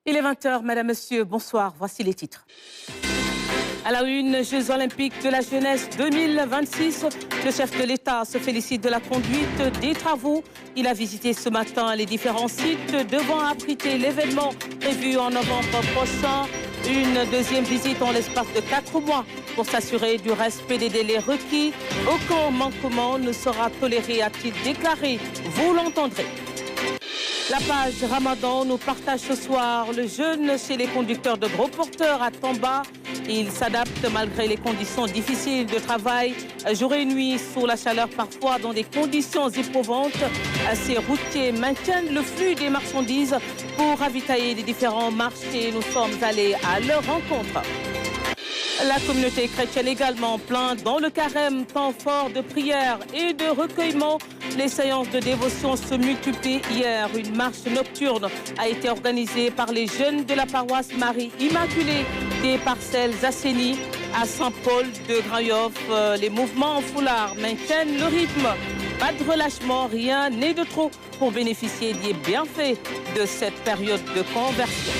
Il est 20h, Madame, Monsieur, bonsoir. Voici les titres. À la une, Jeux Olympiques de la jeunesse 2026, le chef de l'État se félicite de la conduite des travaux. Il a visité ce matin les différents sites devant abriter l'événement prévu en novembre prochain. Une deuxième visite en l'espace de 4 mois pour s'assurer du respect des délais requis. Aucun manquement ne sera toléré, a-t-il déclaré. Vous l'entendrez. La page Ramadan nous partage ce soir le jeûne chez les conducteurs de gros porteurs à Tamba. Ils s'adaptent malgré les conditions difficiles de travail, jour et nuit, sous la chaleur, parfois dans des conditions éprouvantes. Ces routiers maintiennent le flux des marchandises pour ravitailler les différents marchés. Nous sommes allés à leur rencontre. La communauté chrétienne également plein dans le carême, temps fort de prière et de recueillement. Les séances de dévotion se multiplient. Hier, une marche nocturne a été organisée par les jeunes de la paroisse Marie Immaculée des Parcelles Assainies à Saint-Paul de Grand-Yoff. Les mouvements en foulard maintiennent le rythme. Pas de relâchement, rien n'est de trop pour bénéficier des bienfaits de cette période de conversion.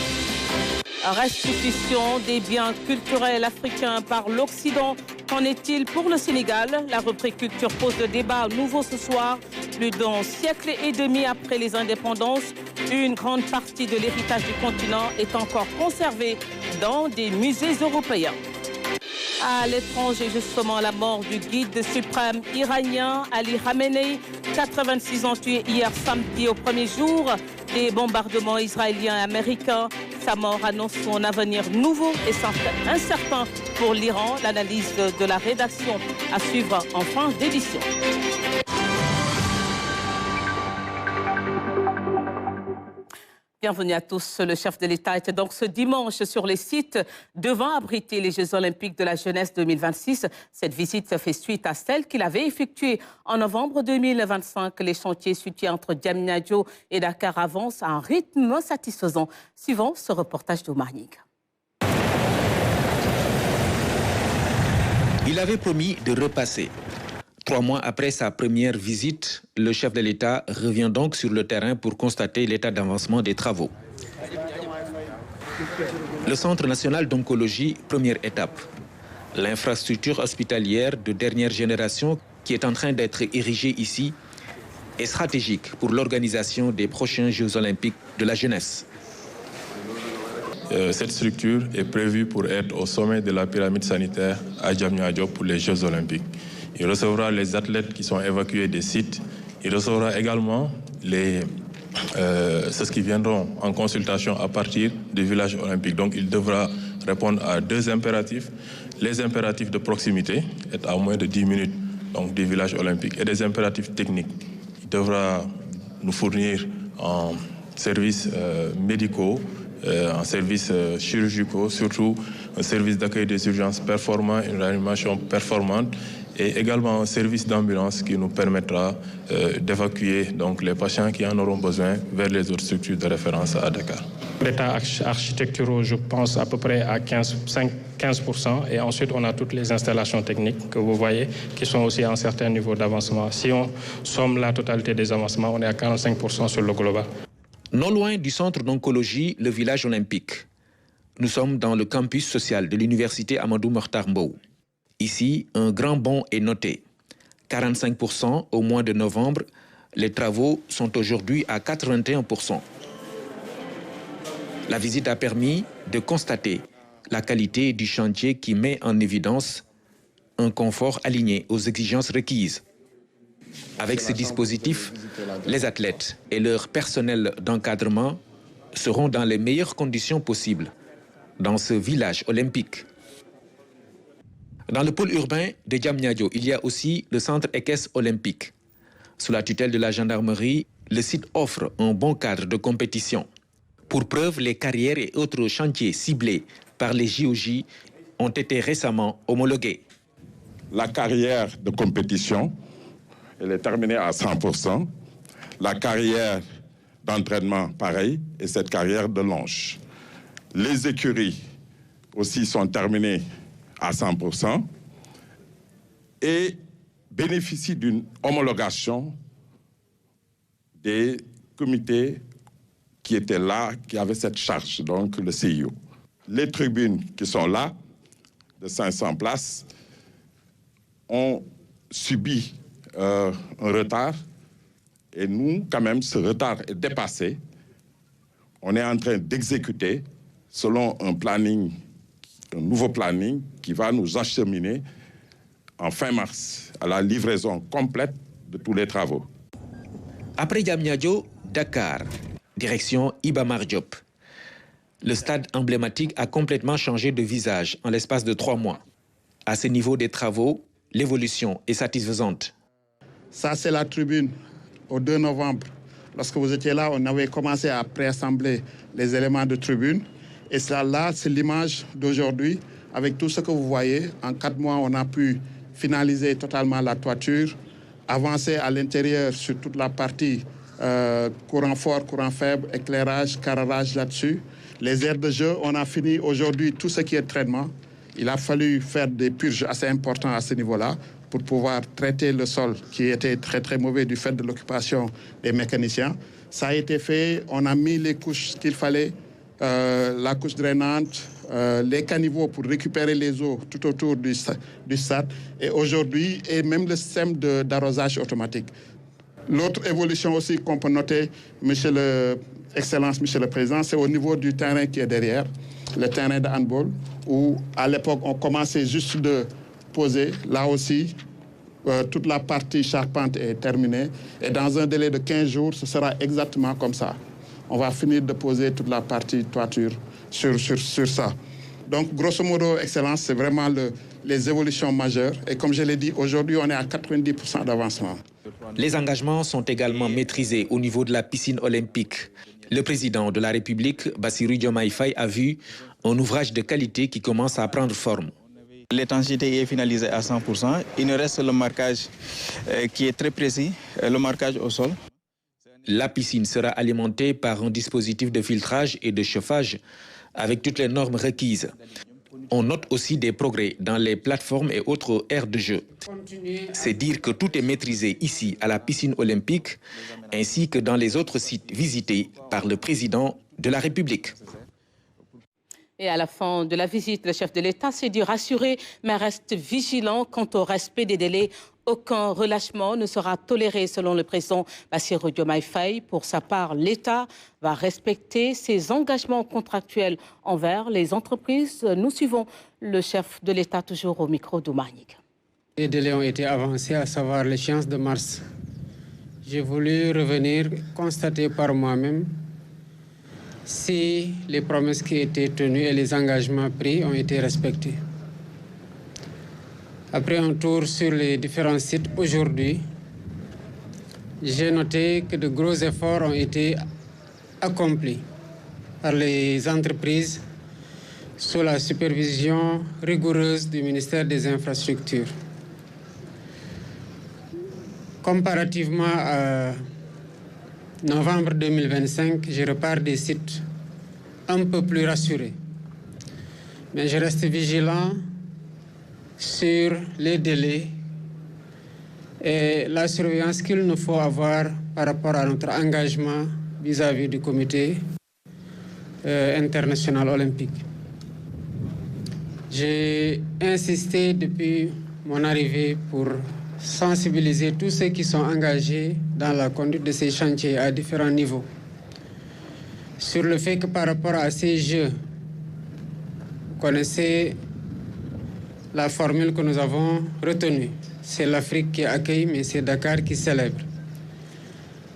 Restitution des biens culturels africains par l'Occident. Qu'en est-il pour le Sénégal? La rubrique culture pose le débat nouveau ce soir. Plus d'un siècle et demi après les indépendances, une grande partie de l'héritage du continent est encore conservée dans des musées européens. À l'étranger, justement, la mort du guide suprême iranien Ali Khamenei, 86 ans tué hier samedi au premier jour des bombardements israéliens et américains. Sa mort annonce son avenir nouveau et incertain pour l'Iran. L'analyse de la rédaction à suivre en fin d'édition. Bienvenue à tous. Le chef de l'État était donc ce dimanche sur les sites devant abriter les Jeux Olympiques de la jeunesse 2026. Cette visite fait suite à celle qu'il avait effectuée en novembre 2025. Les chantiers situés entre Diamniadio et Dakar avancent à un rythme satisfaisant. Suivant ce reportage d'Omar Nig. Il avait promis de repasser. 3 mois après sa première visite, le chef de l'État revient donc sur le terrain pour constater l'état d'avancement des travaux. Le Centre national d'oncologie, première étape. L'infrastructure hospitalière de dernière génération qui est en train d'être érigée ici est stratégique pour l'organisation des prochains Jeux olympiques de la jeunesse. Cette structure est prévue pour être au sommet de la pyramide sanitaire à Diamniadio pour les Jeux olympiques. Il recevra les athlètes qui sont évacués des sites. Il recevra également ceux qui viendront en consultation à partir du village olympique. Donc il devra répondre à 2 impératifs. Les impératifs de proximité, être à moins de 10 minutes donc, du village olympique, et des impératifs techniques. Il devra nous fournir en services médicaux, en services chirurgicaux, surtout un service d'accueil des urgences performant, une réanimation performante, et également un service d'ambulance qui nous permettra d'évacuer donc les patients qui en auront besoin vers les autres structures de référence à Dakar. L'état architectural, je pense, à peu près à 15%. Et ensuite, on a toutes les installations techniques que vous voyez qui sont aussi à un certain niveau d'avancement. Si on somme la totalité des avancements, on est à 45% sur le global. Non loin du centre d'oncologie, le village olympique. Nous sommes dans le campus social de l'université Amadou Mahtar Mbow. Ici, un grand bond est noté. 45% au mois de novembre. Les travaux sont aujourd'hui à 81%. La visite a permis de constater la qualité du chantier qui met en évidence un confort aligné aux exigences requises. Avec ce dispositif, les athlètes et leur personnel d'encadrement seront dans les meilleures conditions possibles dans ce village olympique. Dans le pôle urbain de Diamniadio, il y a aussi le centre équestre olympique. Sous la tutelle de la gendarmerie, le site offre un bon cadre de compétition. Pour preuve, les carrières et autres chantiers ciblés par les JOJ ont été récemment homologués. La carrière de compétition, elle est terminée à 100%. La carrière d'entraînement, pareil, et cette carrière de longe. Les écuries aussi sont terminées à 100% et bénéficient d'une homologation des comités qui était là, qui avait cette charge, donc le CIO. Les tribunes qui sont là, de 500 places, ont subi un retard. Et nous, quand même, ce retard est dépassé. On est en train d'exécuter selon un nouveau planning qui va nous acheminer en fin mars à la livraison complète de tous les travaux. Après Diamniadio, Dakar, direction Iba Mar Diop. Le stade emblématique a complètement changé de visage en l'espace de 3 mois. À ce niveau des travaux, l'évolution est satisfaisante. Ça, c'est la tribune au 2 novembre. Lorsque vous étiez là, on avait commencé à préassembler les éléments de tribune. Et ça, là, c'est l'image d'aujourd'hui. Avec tout ce que vous voyez, en 4 mois, on a pu finaliser totalement la toiture, avancer à l'intérieur sur toute la partie courant fort, courant faible, éclairage, carrelage là-dessus. Les aires de jeu, on a fini aujourd'hui tout ce qui est traitement. Il a fallu faire des purges assez importantes à ce niveau-là pour pouvoir traiter le sol qui était très très mauvais du fait de l'occupation des mécaniciens. Ça a été fait, on a mis les couches qu'il fallait, la couche drainante, les caniveaux pour récupérer les eaux tout autour du stade et aujourd'hui, et même le système d'arrosage automatique. L'autre évolution aussi qu'on peut noter, Excellence, Monsieur le Président, c'est au niveau du terrain qui est derrière, le terrain de handball, où à l'époque on commençait juste de poser. Là aussi, toute la partie charpente est terminée et dans un délai de 15 jours, ce sera exactement comme ça. On va finir de poser toute la partie toiture sur ça. Donc, grosso modo, Excellence, c'est vraiment les évolutions majeures. Et comme je l'ai dit, aujourd'hui, on est à 90% d'avancement. Les engagements sont également maîtrisés au niveau de la piscine olympique. Le président de la République, Bassirou Diomaye Faye, a vu un ouvrage de qualité qui commence à prendre forme. L'étanchéité est finalisée à 100%. Il nous reste le marquage qui est très précis, le marquage au sol. La piscine sera alimentée par un dispositif de filtrage et de chauffage avec toutes les normes requises. On note aussi des progrès dans les plateformes et autres aires de jeu. C'est dire que tout est maîtrisé ici à la piscine olympique ainsi que dans les autres sites visités par le président de la République. Et à la fin de la visite, le chef de l'État s'est dit rassuré, mais reste vigilant quant au respect des délais. Aucun relâchement ne sera toléré selon le président Bassirou Diomaye Faye. Pour sa part, l'État va respecter ses engagements contractuels envers les entreprises. Nous suivons le chef de l'État toujours au micro d'Oumar-Nig. Les délais ont été avancés, à savoir l'échéance de mars. J'ai voulu revenir constater par moi-même si les promesses qui étaient tenues et les engagements pris ont été respectés. Après un tour sur les différents sites aujourd'hui, j'ai noté que de gros efforts ont été accomplis par les entreprises sous la supervision rigoureuse du ministère des Infrastructures. Comparativement à novembre 2025, je repars des sites un peu plus rassurés. Mais je reste vigilant sur les délais et la surveillance qu'il nous faut avoir par rapport à notre engagement vis-à-vis du comité international olympique. J'ai insisté depuis mon arrivée pour sensibiliser tous ceux qui sont engagés dans la conduite de ces chantiers à différents niveaux sur le fait que par rapport à ces jeux, vous connaissez la formule que nous avons retenue. C'est l'Afrique qui accueille, mais c'est Dakar qui célèbre.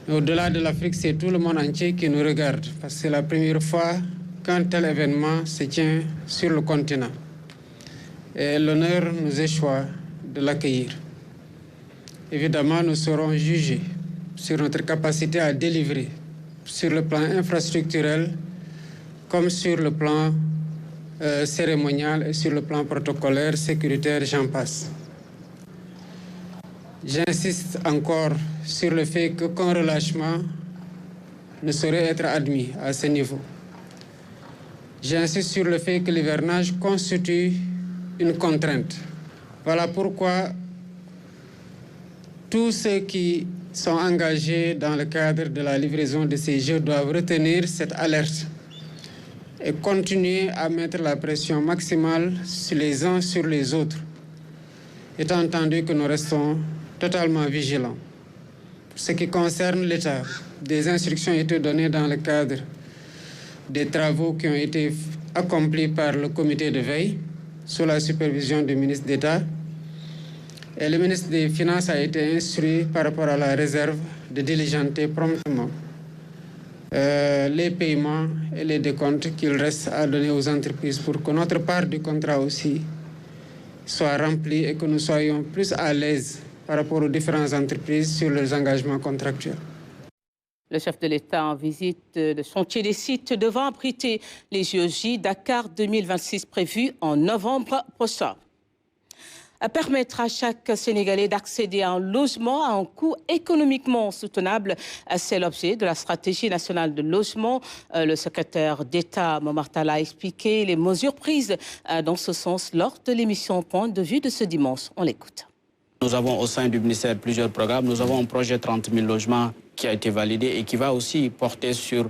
Au-delà de l'Afrique, c'est tout le monde entier qui nous regarde, parce que c'est la première fois qu'un tel événement se tient sur le continent. Et l'honneur nous échoit de l'accueillir. Évidemment, nous serons jugés sur notre capacité à délivrer, sur le plan infrastructurel, comme sur le plan cérémonial et sur le plan protocolaire, sécuritaire, j'en passe. J'insiste encore sur le fait qu'aucun relâchement ne saurait être admis à ce niveau. J'insiste sur le fait que l'hivernage constitue une contrainte. Voilà pourquoi tous ceux qui sont engagés dans le cadre de la livraison de ces jeux doivent retenir cette alerte et continuer à mettre la pression maximale sur les uns sur les autres, étant entendu que nous restons totalement vigilants. Pour ce qui concerne l'État, des instructions ont été données dans le cadre des travaux qui ont été accomplis par le comité de veille sous la supervision du ministre d'État. Et le ministre des Finances a été instruit par rapport à la réserve de diligenter promptement les paiements et les décomptes qu'il reste à donner aux entreprises pour que notre part du contrat aussi soit remplie et que nous soyons plus à l'aise par rapport aux différentes entreprises sur leurs engagements contractuels. Le chef de l'État en visite le chantier des sites devant abriter les JOJ Dakar 2026 prévus en novembre prochain. Permettre à chaque Sénégalais d'accéder à un logement à un coût économiquement soutenable, c'est l'objet de la stratégie nationale de logement. Le secrétaire d'État Momar Talla a expliqué les mesures prises dans ce sens lors de l'émission Point de vue de ce dimanche. On l'écoute. Nous avons au sein du ministère plusieurs programmes. Nous avons un projet 30 000 logements qui a été validé et qui va aussi porter sur,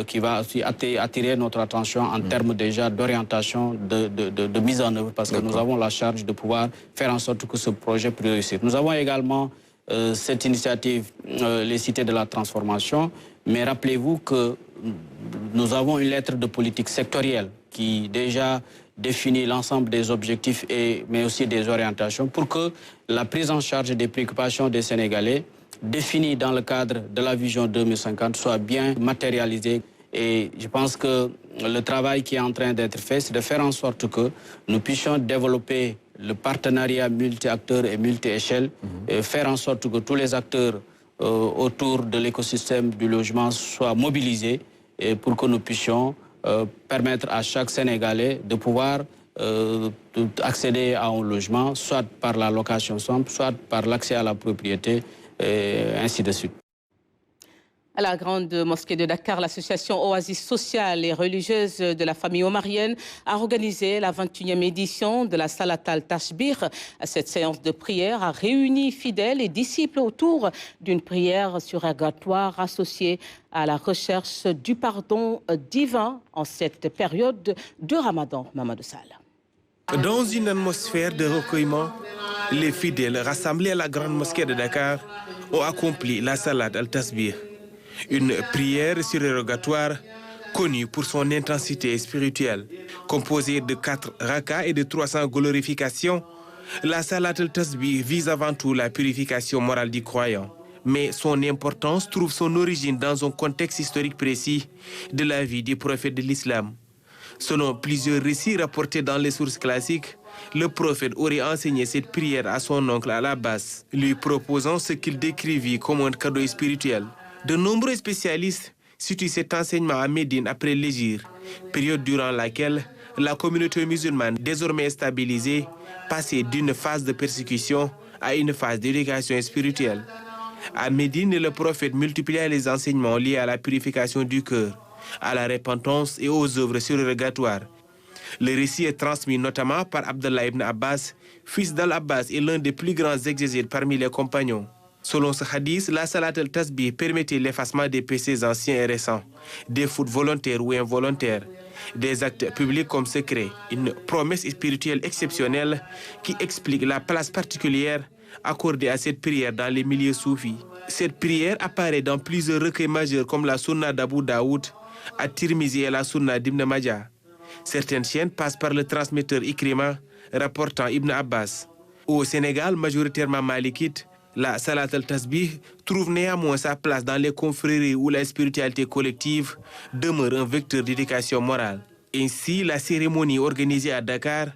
qui va aussi attirer notre attention en termes déjà d'orientation, de mise en œuvre, parce que nous avons la charge de pouvoir faire en sorte que ce projet puisse réussir. Nous avons également cette initiative, les cités de la transformation, mais rappelez-vous que nous avons une lettre de politique sectorielle qui déjà définit l'ensemble des objectifs, mais aussi des orientations pour que la prise en charge des préoccupations des Sénégalais définies dans le cadre de la vision 2050 soit bien matérialisée. Et je pense que le travail qui est en train d'être fait, c'est de faire en sorte que nous puissions développer le partenariat multi-acteurs et multi-échelles, et faire en sorte que tous les acteurs autour de l'écosystème du logement soient mobilisés et pour que nous puissions permettre à chaque Sénégalais de pouvoir accéder à un logement, soit par la location simple, soit par l'accès à la propriété, et ainsi de suite. À la grande mosquée de Dakar, l'association Oasis sociale et religieuse de la famille omarienne a organisé la 21e édition de la Salat al-Tashbir. Cette séance de prière a réuni fidèles et disciples autour d'une prière surrogatoire associée à la recherche du pardon divin en cette période de Ramadan. Mamadou Sall. Dans une atmosphère de recueillement, les fidèles rassemblés à la grande mosquée de Dakar ont accompli la Salat al-Tashbir. Une prière surrogatoire connue pour son intensité spirituelle. Composée de 4 rakas et de 300 glorifications, la Salat al-Tasbih vise avant tout la purification morale du croyant. Mais son importance trouve son origine dans un contexte historique précis de la vie du prophète de l'islam. Selon plusieurs récits rapportés dans les sources classiques, le prophète aurait enseigné cette prière à son oncle al-Abbas, lui proposant ce qu'il décrivit comme un cadeau spirituel. De nombreux spécialistes situent cet enseignement à Médine après l'Hégire, période durant laquelle la communauté musulmane, désormais stabilisée, passait d'une phase de persécution à une phase d'éducation spirituelle. À Médine, le prophète multiplia les enseignements liés à la purification du cœur, à la repentance et aux œuvres surrogatoires. Le récit est transmis notamment par Abdallah ibn Abbas, fils d'Al-Abbas et l'un des plus grands exégètes parmi les compagnons. Selon ce hadith, la Salat al-Tasbih permettait l'effacement des péchés anciens et récents, des fautes volontaires ou involontaires, des actes publics comme secrets, une promesse spirituelle exceptionnelle qui explique la place particulière accordée à cette prière dans les milieux soufis. Cette prière apparaît dans plusieurs recueils majeurs comme la Sunna d'Abu Daoud, At-Tirmizi et la Sunna d'Ibn Majah. Certaines chaînes passent par le transmetteur Ikrima, rapportant Ibn Abbas. Au Sénégal, majoritairement malikite, la Salat al-Tasbih trouve néanmoins sa place dans les confréries où la spiritualité collective demeure un vecteur d'éducation morale. Ainsi, la cérémonie organisée à Dakar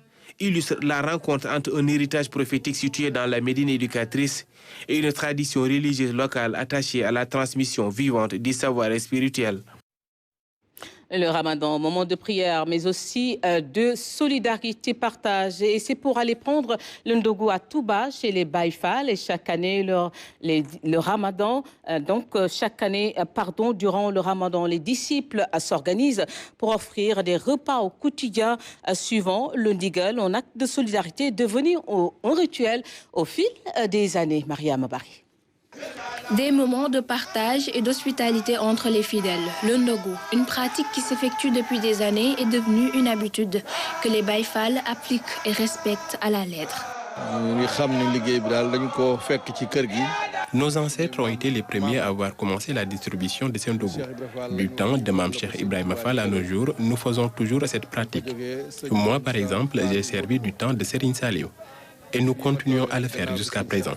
illustre la rencontre entre un héritage prophétique situé dans la Médine éducatrice et une tradition religieuse locale attachée à la transmission vivante du savoir spirituel. Le Ramadan, moment de prière, mais aussi de solidarité partagée. Et c'est pour aller prendre le ndogo à Touba chez les Baye Fall. Et chaque année, le Ramadan, durant le Ramadan, les disciples s'organisent pour offrir des repas au quotidien suivant le ndigal. Un acte de solidarité est devenu un rituel au fil des années. Maria Mabari. Des moments de partage et d'hospitalité entre les fidèles. Le ndogu, une pratique qui s'effectue depuis des années, est devenue une habitude que les Baye Fall appliquent et respectent à la lettre. Nos ancêtres ont été les premiers à avoir commencé la distribution de ces ndogu. Du temps de Mam Cheikh Ibrahima Fall à nos jours, nous faisons toujours cette pratique. Moi, par exemple, j'ai servi du temps de Serigne Saliou. Et nous continuons à le faire jusqu'à présent.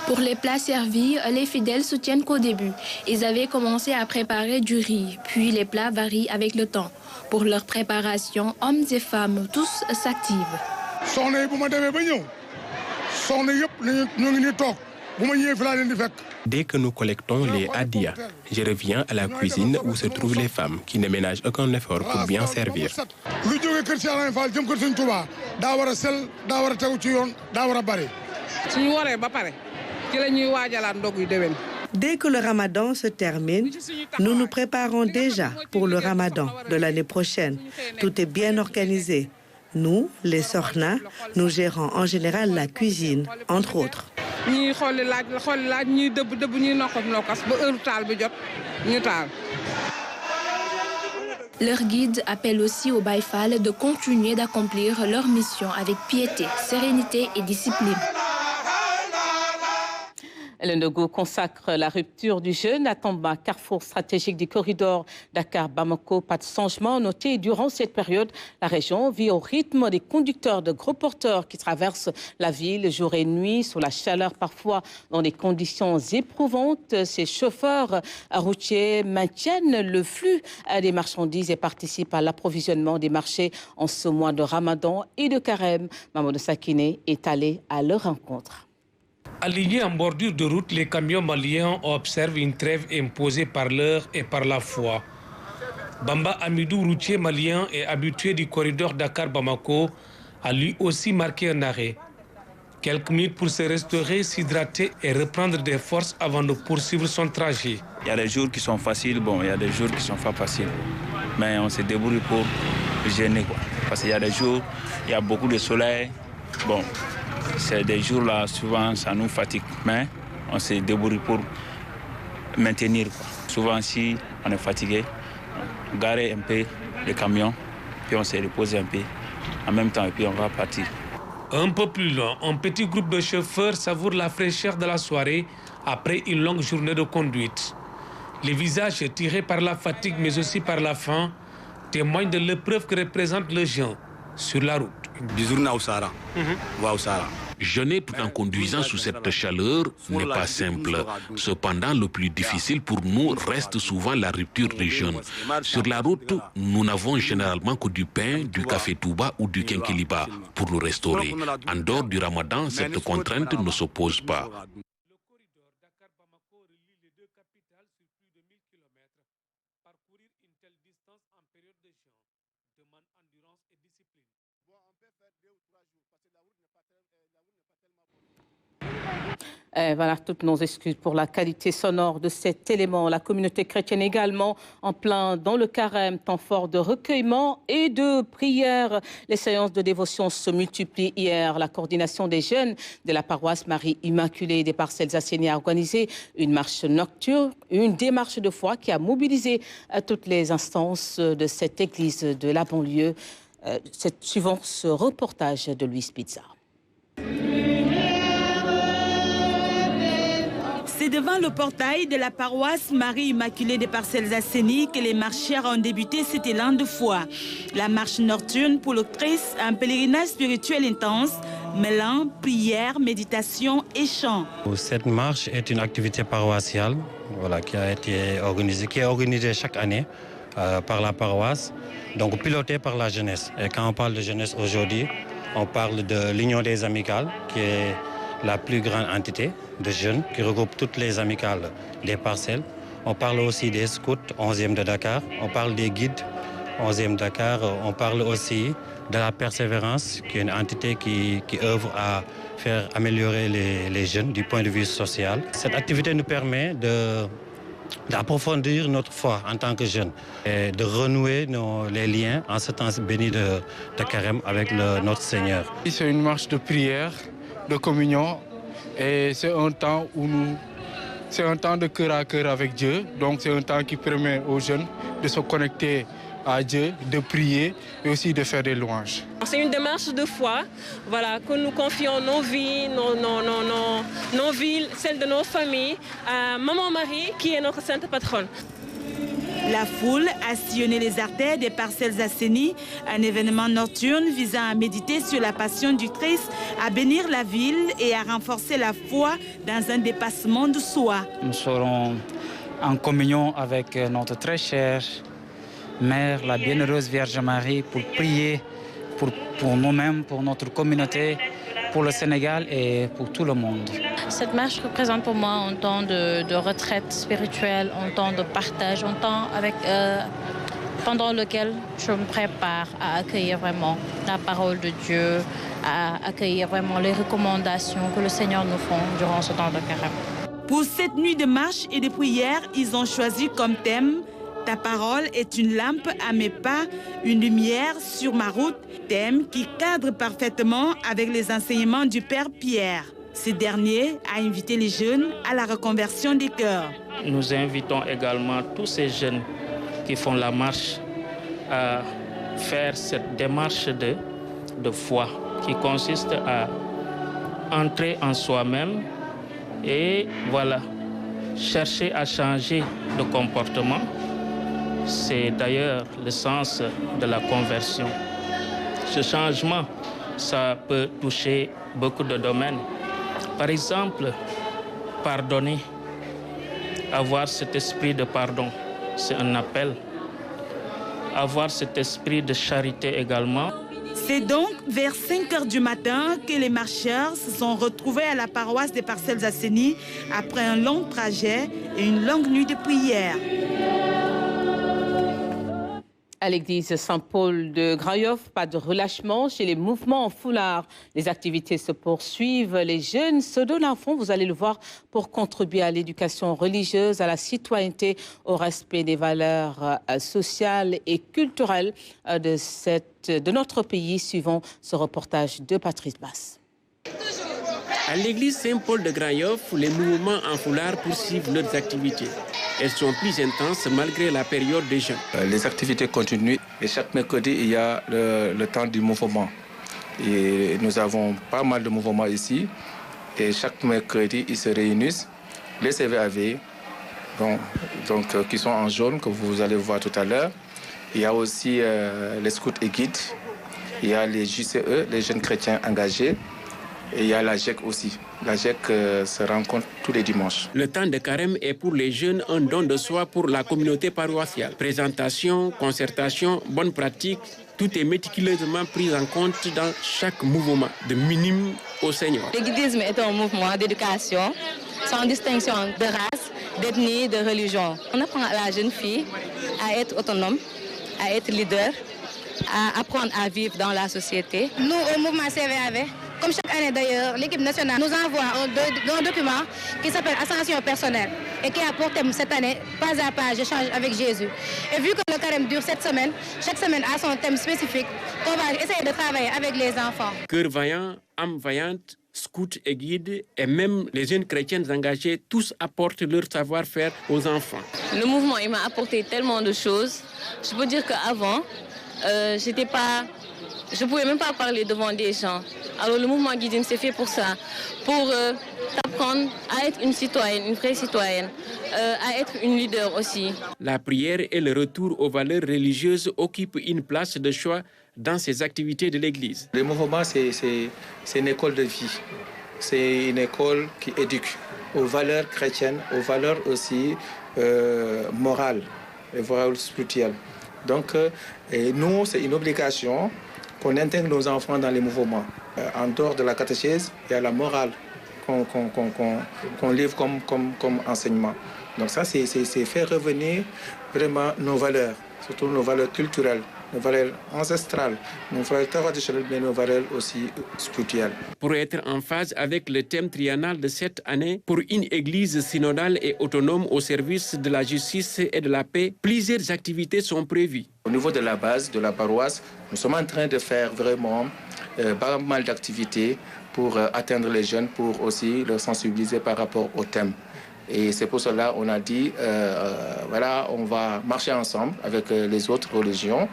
Pour les plats servis, les fidèles soutiennent qu'au début, ils avaient commencé à préparer du riz, puis les plats varient avec le temps. Pour leur préparation, hommes et femmes, tous s'activent. Dès que nous collectons les hadiya, je reviens à la cuisine où se trouvent les femmes qui ne ménagent aucun effort pour bien servir. Dès que le ramadan se termine, nous nous préparons déjà pour le ramadan de l'année prochaine. Tout est bien organisé. Nous, les Sokhna, nous gérons en général la cuisine, entre autres. Leur guide appelle aussi aux Baye Fall de continuer d'accomplir leur mission avec piété, sérénité et discipline. Le ndogu consacre la rupture du jeûne à Tamba, carrefour stratégique du corridor Dakar-Bamako. Pas de changement noté durant cette période. La région vit au rythme des conducteurs de gros porteurs qui traversent la ville jour et nuit sous la chaleur, parfois dans des conditions éprouvantes. Ces chauffeurs routiers maintiennent le flux des marchandises et participent à l'approvisionnement des marchés en ce mois de Ramadan et de Carême. Mamadou Sakiné est allé à leur rencontre. Alignés en bordure de route, les camions maliens observent une trêve imposée par l'heure et par la foi. Bamba Amidou, routier malien et habitué du corridor Dakar-Bamako, a lui aussi marqué un arrêt. Quelques minutes pour se restaurer, s'hydrater et reprendre des forces avant de poursuivre son trajet. Il y a des jours qui sont faciles, il y a des jours qui ne sont pas faciles. Mais on se débrouille pour gêner, Parce qu'il y a des jours, il y a beaucoup de soleil. C'est des jours là, souvent ça nous fatigue, mais on se débrouille pour maintenir. Souvent si on est fatigué, on gare un peu le camion, puis on se repose un peu en même temps et puis on va partir. Un peu plus loin, un petit groupe de chauffeurs savoure la fraîcheur de la soirée après une longue journée de conduite. Les visages tirés par la fatigue mais aussi par la faim témoignent de l'épreuve que représente le jeûne sur la route. Jeûner tout en conduisant sous cette chaleur n'est pas simple. Cependant, le plus difficile pour nous reste souvent la rupture du jeûne. Sur la route, nous n'avons généralement que du pain, du café touba ou du kenkiliba pour nous restaurer. En dehors du ramadan, cette contrainte ne s'oppose pas. Voilà toutes nos excuses pour la qualité sonore de cet élément. La communauté chrétienne également en plein dans le carême, temps fort de recueillement et de prière. Les séances de dévotion se multiplient hier. La coordination des jeunes de la paroisse Marie-Immaculée des Parcelles Assainies a organisé une marche nocturne, une démarche de foi qui a mobilisé toutes les instances de cette église de la banlieue. Suivant ce reportage de Louis Pizza. C'est devant le portail de la paroisse Marie-Immaculée des Parcelles Assainies que les marcheurs ont débuté cet élan de foi. La marche nocturne pour l'autrice, un pèlerinage spirituel intense, mêlant prière, méditation et chant. Cette marche est une activité paroissiale qui est organisée chaque année par la paroisse, donc pilotée par la jeunesse. Et quand on parle de jeunesse aujourd'hui, on parle de l'Union des Amicales, qui est la plus grande entité de jeunes qui regroupe toutes les amicales des parcelles. On parle aussi des scouts 11e de Dakar, on parle des guides 11e de Dakar, on parle aussi de la Persévérance, qui est une entité qui œuvre à faire améliorer les jeunes du point de vue social. Cette activité nous permet d'approfondir notre foi en tant que jeunes et de renouer les liens en ce temps béni de Carême avec notre Seigneur. C'est une marche de prière, de communion et c'est un temps c'est un temps de cœur à cœur avec Dieu. Donc c'est un temps qui permet aux jeunes de se connecter à Dieu, de prier et aussi de faire des louanges. C'est une démarche de foi, voilà, que nous confions nos vies, nos villes, celles de nos familles, à Maman Marie, qui est notre sainte patronne. La foule a sillonné les artères des Parcelles Assainies, un événement nocturne visant à méditer sur la passion du Christ, à bénir la ville et à renforcer la foi dans un dépassement de soi. Nous serons en communion avec notre très chère Mère, la Bienheureuse Vierge Marie, pour prier pour nous-mêmes, pour notre communauté, pour le Sénégal et pour tout le monde. Cette marche représente pour moi un temps de retraite spirituelle, un temps de partage, un temps pendant lequel je me prépare à accueillir vraiment la parole de Dieu, à accueillir vraiment les recommandations que le Seigneur nous fait durant ce temps de carême. Pour cette nuit de marche et de prière, ils ont choisi comme thème « Ta parole est une lampe à mes pas, une lumière sur ma route », thème qui cadre parfaitement avec les enseignements du Père Pierre. Ce dernier a invité les jeunes à la reconversion des cœurs. Nous invitons également tous ces jeunes qui font la marche à faire cette démarche de foi qui consiste à entrer en soi-même et voilà, chercher à changer de comportement. C'est d'ailleurs le sens de la conversion. Ce changement, ça peut toucher beaucoup de domaines. Par exemple, pardonner, avoir cet esprit de pardon, c'est un appel. Avoir cet esprit de charité également. C'est donc vers 5 h du matin que les marcheurs se sont retrouvés à la paroisse des Parcelles Assainies après un long trajet et une longue nuit de prière. À l'église Saint-Paul de Grayoff, pas de relâchement chez les mouvements en foulard. Les activités se poursuivent, les jeunes se donnent à fond, vous allez le voir, pour contribuer à l'éducation religieuse, à la citoyenneté, au respect des valeurs sociales et culturelles de notre pays. Suivant ce reportage de Patrice Basse. À l'église Saint-Paul de Grayoff, les mouvements en foulard poursuivent leurs activités. Elles sont plus intenses malgré la période des jeûnes. Les activités continuent et chaque mercredi, il y a le temps du mouvement. Et nous avons pas mal de mouvements ici. Et chaque mercredi, ils se réunissent. Les CVAV, qui sont en jaune, que vous allez voir tout à l'heure. Il y a aussi les scouts et guides. Il y a les JCE, les jeunes chrétiens engagés. Et il y a la GEC aussi. La GEC se rencontre tous les dimanches. Le temps de carême est pour les jeunes un don de soi pour la communauté paroissiale. Présentation, concertation, bonne pratique, tout est méticuleusement pris en compte dans chaque mouvement, de minime au senior. Le guidisme est un mouvement d'éducation sans distinction de race, d'ethnie, de religion. On apprend à la jeune fille à être autonome, à être leader, à apprendre à vivre dans la société. Nous, au mouvement CVAV, comme chaque année d'ailleurs, l'équipe nationale nous envoie un document qui s'appelle Ascension personnelle et qui a pour thème cette année, pas à pas, j'échange avec Jésus. Et vu que le carême dure 7 semaines, chaque semaine a son thème spécifique, on va essayer de travailler avec les enfants. Cœur vaillant, âme vaillante, scouts et guides, et même les jeunes chrétiens engagés, tous apportent leur savoir-faire aux enfants. Le mouvement, il m'a apporté tellement de choses. Je peux dire qu'avant, je ne pouvais même pas parler devant des gens. Alors le mouvement guidisme, c'est fait pour ça, pour t'apprendre à être une citoyenne, une vraie citoyenne, à être une leader aussi. La prière et le retour aux valeurs religieuses occupent une place de choix dans ces activités de l'Église. Le mouvement, c'est une école de vie. C'est une école qui éduque aux valeurs chrétiennes, aux valeurs aussi morales et valeurs spirituelles. Donc, nous, c'est une obligation qu'on intègre nos enfants dans les mouvements. En dehors de la catéchèse, il y a la morale qu'on livre comme enseignement. Donc ça, c'est faire revenir vraiment nos valeurs, surtout nos valeurs culturelles, nos valeurs ancestrales, nos valeurs traditionnelles, mais nos valeurs aussi spirituelles. Pour être en phase avec le thème triennal de cette année, pour une église synodale et autonome au service de la justice et de la paix, plusieurs activités sont prévues. Au niveau de la base, de la paroisse, nous sommes en train de faire vraiment pas mal d'activités pour atteindre les jeunes, pour aussi les sensibiliser par rapport au thème. Et c'est pour cela qu'on a dit, voilà, on va marcher ensemble avec les autres religions,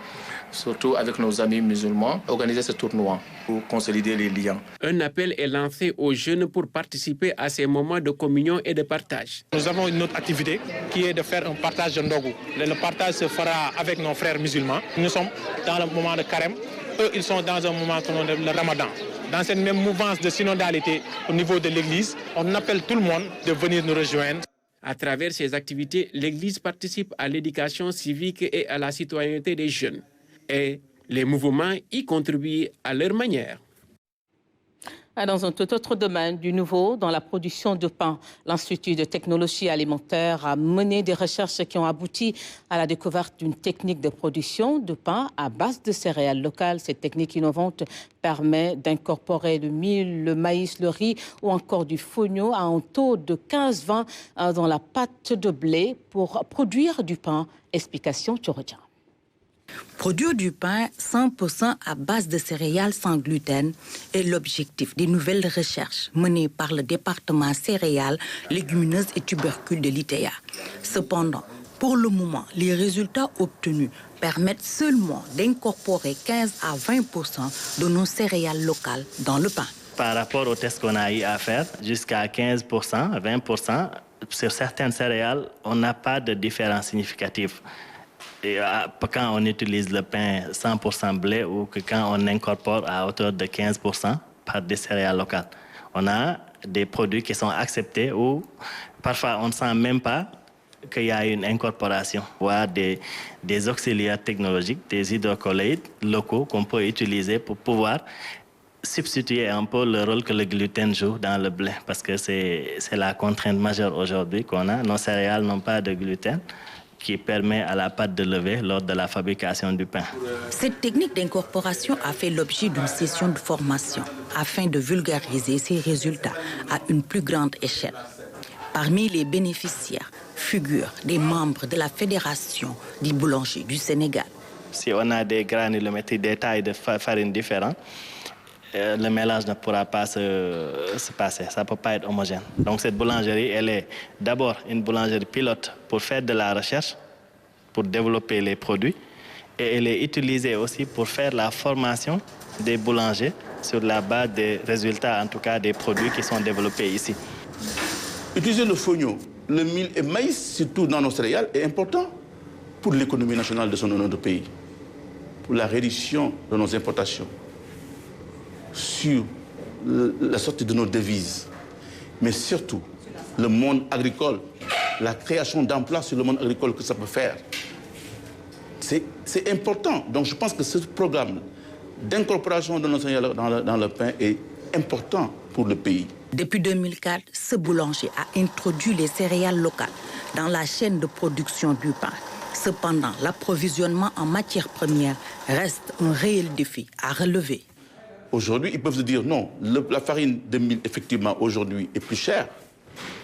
surtout avec nos amis musulmans, organiser ce tournoi pour consolider les liens. Un appel est lancé aux jeunes pour participer à ces moments de communion et de partage. Nous avons une autre activité qui est de faire un partage de ndogu. Le partage se fera avec nos frères musulmans. Nous sommes dans le moment de carême. Eux, ils sont dans un moment comme le ramadan. Dans cette même mouvance de synodalité au niveau de l'Église, on appelle tout le monde de venir nous rejoindre. À travers ces activités, l'Église participe à l'éducation civique et à la citoyenneté des jeunes. Et les mouvements y contribuent à leur manière. Dans un tout autre domaine, du nouveau, dans la production de pain, l'Institut de technologie alimentaire a mené des recherches qui ont abouti à la découverte d'une technique de production de pain à base de céréales locales. Cette technique innovante permet d'incorporer le mil, le maïs, le riz ou encore du fonio à un taux de 15-20 dans la pâte de blé pour produire du pain. Explication Tchourodja. Produire du pain 100% à base de céréales sans gluten est l'objectif des nouvelles recherches menées par le département céréales, légumineuses et tubercules de l'ITEA. Cependant, pour le moment, les résultats obtenus permettent seulement d'incorporer 15 à 20% de nos céréales locales dans le pain. Par rapport aux tests qu'on a eu à faire, jusqu'à 15%, 20%, sur certaines céréales, on n'a pas de différence significative. Et quand on utilise le pain 100% blé ou que quand on incorpore à hauteur de 15% par des céréales locales. On a des produits qui sont acceptés ou parfois on ne sent même pas qu'il y a une incorporation. Voire des auxiliaires technologiques, des hydrocolloïdes locaux qu'on peut utiliser pour pouvoir substituer un peu le rôle que le gluten joue dans le blé. Parce que c'est la contrainte majeure aujourd'hui qu'on a. Nos céréales n'ont pas de gluten, qui permet à la pâte de lever lors de la fabrication du pain. Cette technique d'incorporation a fait l'objet d'une session de formation afin de vulgariser ses résultats à une plus grande échelle. Parmi les bénéficiaires figurent des membres de la Fédération des boulangers du Sénégal. Si on a des granulométries, des tailles de farine différentes, le mélange ne pourra pas se passer, ça ne peut pas être homogène. Donc cette boulangerie, elle est d'abord une boulangerie pilote pour faire de la recherche, pour développer les produits, et elle est utilisée aussi pour faire la formation des boulangers sur la base des résultats, en tout cas des produits qui sont développés ici. Utiliser le fonio, le mil et maïs, surtout dans nos céréales, est important pour l'économie nationale de notre pays, pour la réduction de nos importations, sur la sortie de nos devises, mais surtout le monde agricole, la création d'emplois sur le monde agricole que ça peut faire. C'est important. Donc je pense que ce programme d'incorporation de nos céréales dans le pain est important pour le pays. Depuis 2004, ce boulanger a introduit les céréales locales dans la chaîne de production du pain. Cependant, l'approvisionnement en matières premières reste un réel défi à relever. Aujourd'hui, ils peuvent se dire non, la farine de mil, effectivement, aujourd'hui est plus chère.